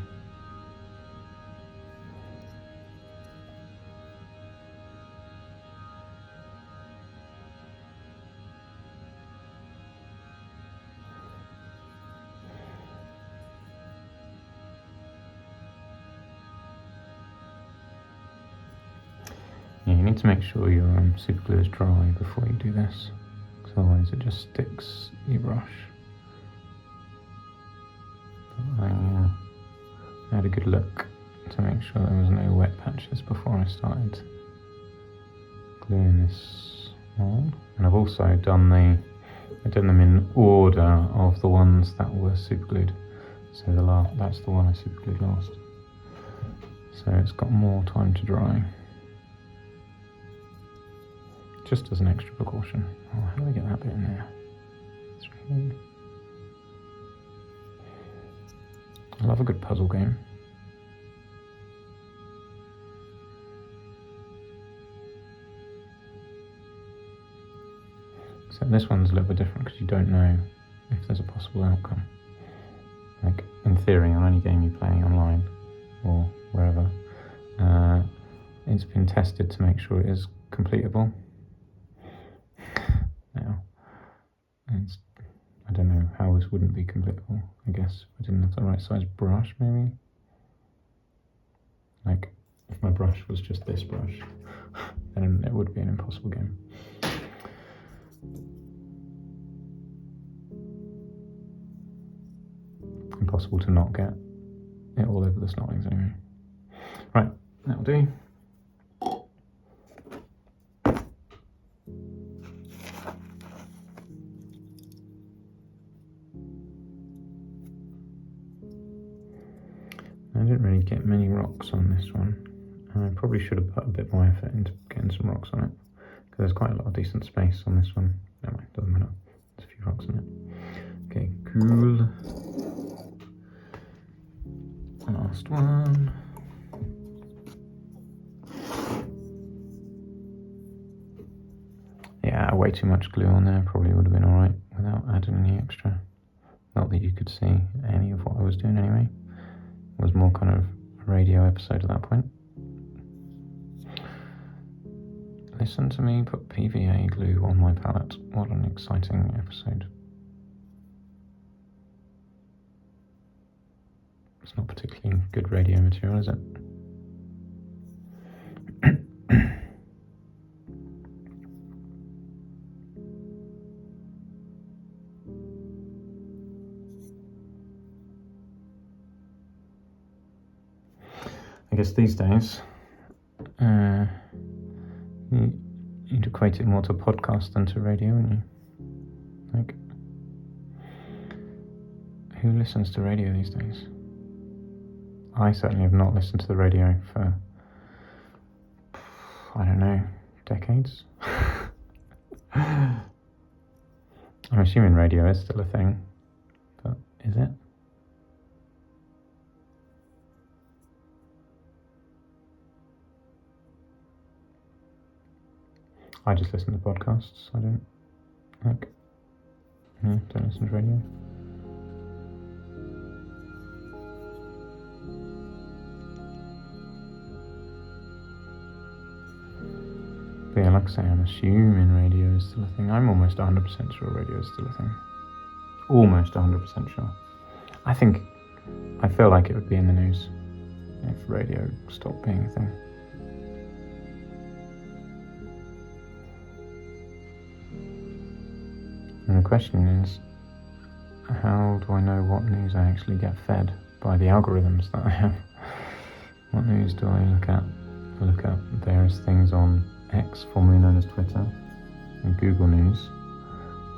Yeah, you need to make sure your super glue is dry before you do this, because otherwise it just sticks your brush. But I had a good look to make sure there was no wet patches before I started gluing this on. And I've also done them in order of the ones that were super glued. So that's the one I super glued last. So it's got more time to dry. Just as an extra precaution. Oh, how do I get that bit in there? I love a good puzzle game. Except this one's a little bit different because you don't know if there's a possible outcome. Like, in theory, on any game you play online or wherever, it's been tested to make sure it is completable. Now, I don't know how this wouldn't be completable. I guess if I didn't have the right size brush, maybe. Like, if my brush was just this brush, then it would be an impossible game. Impossible to not get it all over the Snotlings anyway. Right, that'll do. I didn't really get many rocks on this one. I probably should have put a bit more effort into getting some rocks on it, because there's quite a lot of decent space on this one. Never mind, doesn't matter. There's a few rocks on it. Okay, cool. Last one. Yeah, way too much glue on there. Probably would have been alright without adding any extra. Not that you could see any of what I was doing anyway. It was more kind of a radio episode at that point. Listen to me put PVA glue on my palette. What an exciting episode. It's not particularly good radio material, is it? I guess these days, you'd equate it more to podcast than to radio, wouldn't you? Like, who listens to radio these days? I certainly have not listened to the radio for, I don't know, decades. I'm assuming radio is still a thing, but is it? I just listen to podcasts. I don't don't listen to radio. But yeah, like I say, I'm assuming radio is still a thing. I'm almost 100% sure radio is still a thing. Almost 100% sure. I feel like it would be in the news if radio stopped being a thing. And the question is, how do I know what news I actually get fed by the algorithms that I have? What news do I look at? I look at various things on X, formerly known as Twitter, and Google News.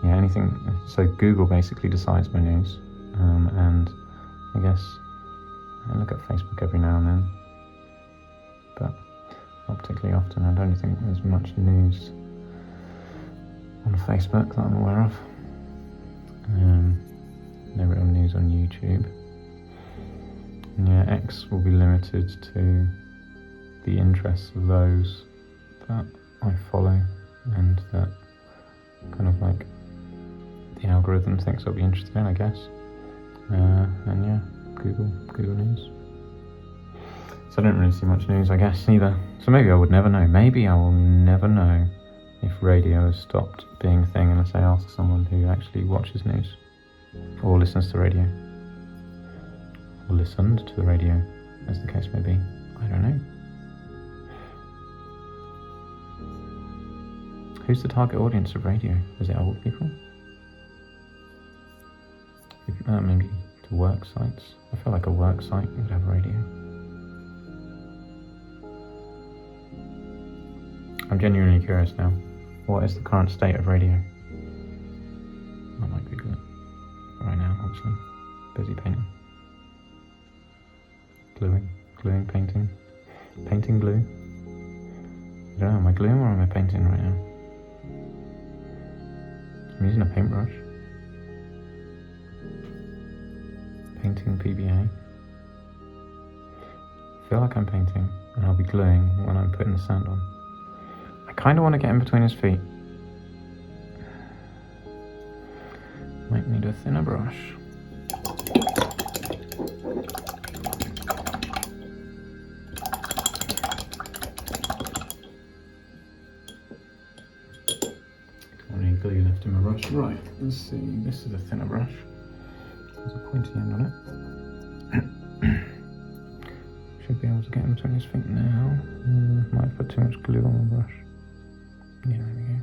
Yeah, anything. So Google basically decides my news, and I guess I look at Facebook every now and then, but not particularly often. I don't think there's much news on Facebook that I'm aware of. No real news on YouTube. And yeah, X will be limited to the interests of those that I follow and that kind of like the algorithm thinks I'll be interested in, I guess. And yeah, Google News. So I don't really see much news, I guess, either. So maybe I would never know. Maybe I will never know if radio has stopped being a thing unless I ask someone who actually watches news or listens to radio, or listened to the radio, as the case may be. I don't know. Who's the target audience of radio? Is it old people? Maybe to work sites. I feel like a work site would have radio. I'm genuinely curious now. What is the current state of radio? I might Google it. Right now, obviously. Busy painting. Gluing, painting. Painting glue. I don't know, am I gluing or am I painting right now? I'm using a paintbrush. Painting PBA. I feel like I'm painting, and I'll be gluing when I'm putting the sand on. I kind of want to get in between his feet. Might need a thinner brush. Any glue left in my brush. Right, let's see. This is a thinner brush. There's a pointy end on it. Should be able to get him between his feet now. Might put too much glue on the brush. Yeah, there we go.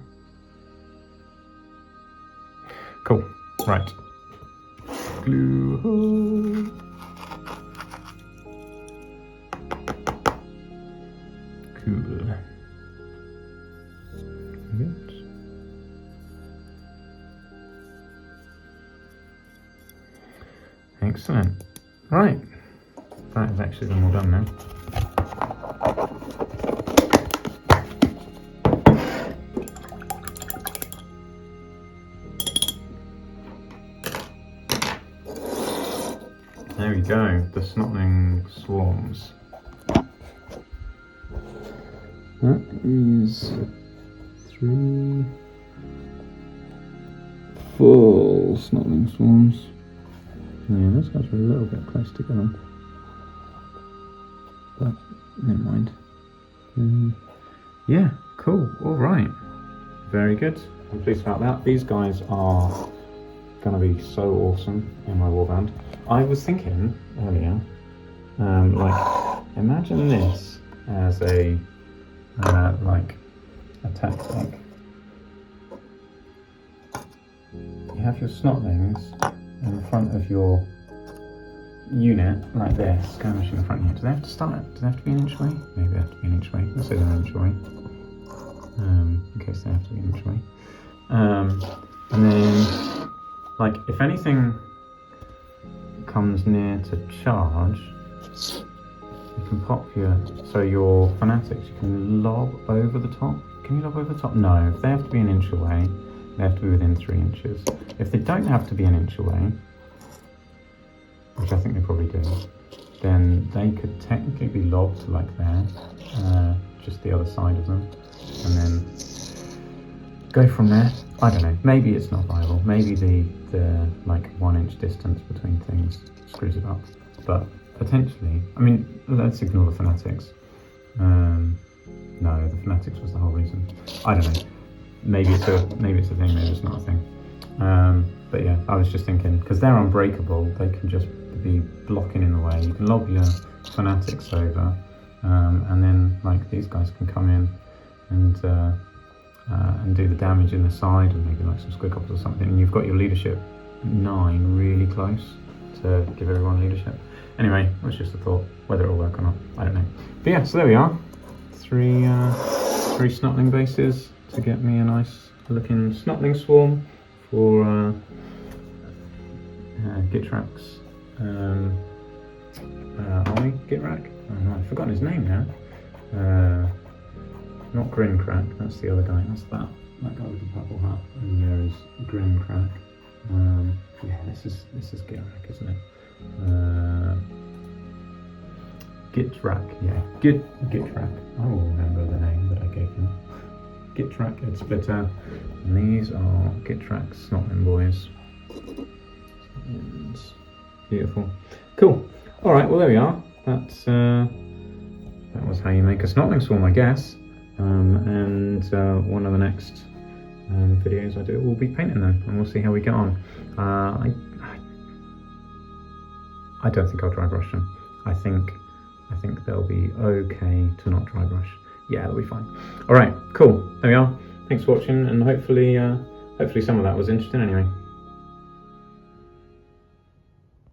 Cool. Right. Glue hole. Cool. Good. Excellent. Right. That is actually them all done now. There we go, the Snotling swarms. That is 3 full Snotling swarms. Yeah, those guys are a little bit close together. But never mind. Yeah, cool. All right. Very good. I'm pleased about that. These guys are going to be so awesome in my warband. I was thinking earlier, like, imagine this as a like a tactic. You have your Snotlings in front of your unit like this, skirmishing in front of you. Do they have to start? Do they have to be an inch away? Maybe they have to be an inch away. Let's say they're an inch away. In case they have to be an inch away. And then, like, if anything comes near to charge, you can pop your fanatics, you can lob over the top. Can you lob over the top? No, if they have to be an inch away, they have to be within 3 inches. If they don't have to be an inch away, which I think they probably do, then they could technically be lobbed to like there, just the other side of them, and then go from there. I don't know, maybe it's not viable. Maybe the like 1 inch distance between things screws it up. But potentially, I mean, let's ignore the fanatics. No, the fanatics was the whole reason. I don't know. Maybe it's a thing, maybe it's not a thing. But yeah, I was just thinking, because they're unbreakable, they can just be blocking in the way. You can lob your fanatics over, and then like these guys can come in and do the damage in the side, and maybe like some squig hops or something. And you've got your leadership 9 really close to give everyone leadership. Anyway, it was just a thought. Whether it'll work or not, I don't know. But yeah, so there we are. 3 Snotling bases to get me a nice looking Snotling swarm for Gitrax. Army Gitrak? Oh no, I've forgotten his name now. Not Grincrack, that's the other guy. That's that guy with the purple hat. And there is Grincrack. Yeah, this is Gitrak, isn't it? Gitrak, yeah. Gitrak. I will remember the name that I gave him. Gitrak Head Splitter. And these are Gitrak Snotling boys. And beautiful. Cool. Alright, well there we are. That's that was how you make a Snotling swarm, I guess. And one of the next videos I do will be painting them, and we'll see how we get on. I don't think I'll dry brush them. I think they'll be okay to not dry brush. Yeah, they'll be fine. All right, cool. There we are. Thanks for watching, and hopefully some of that was interesting anyway.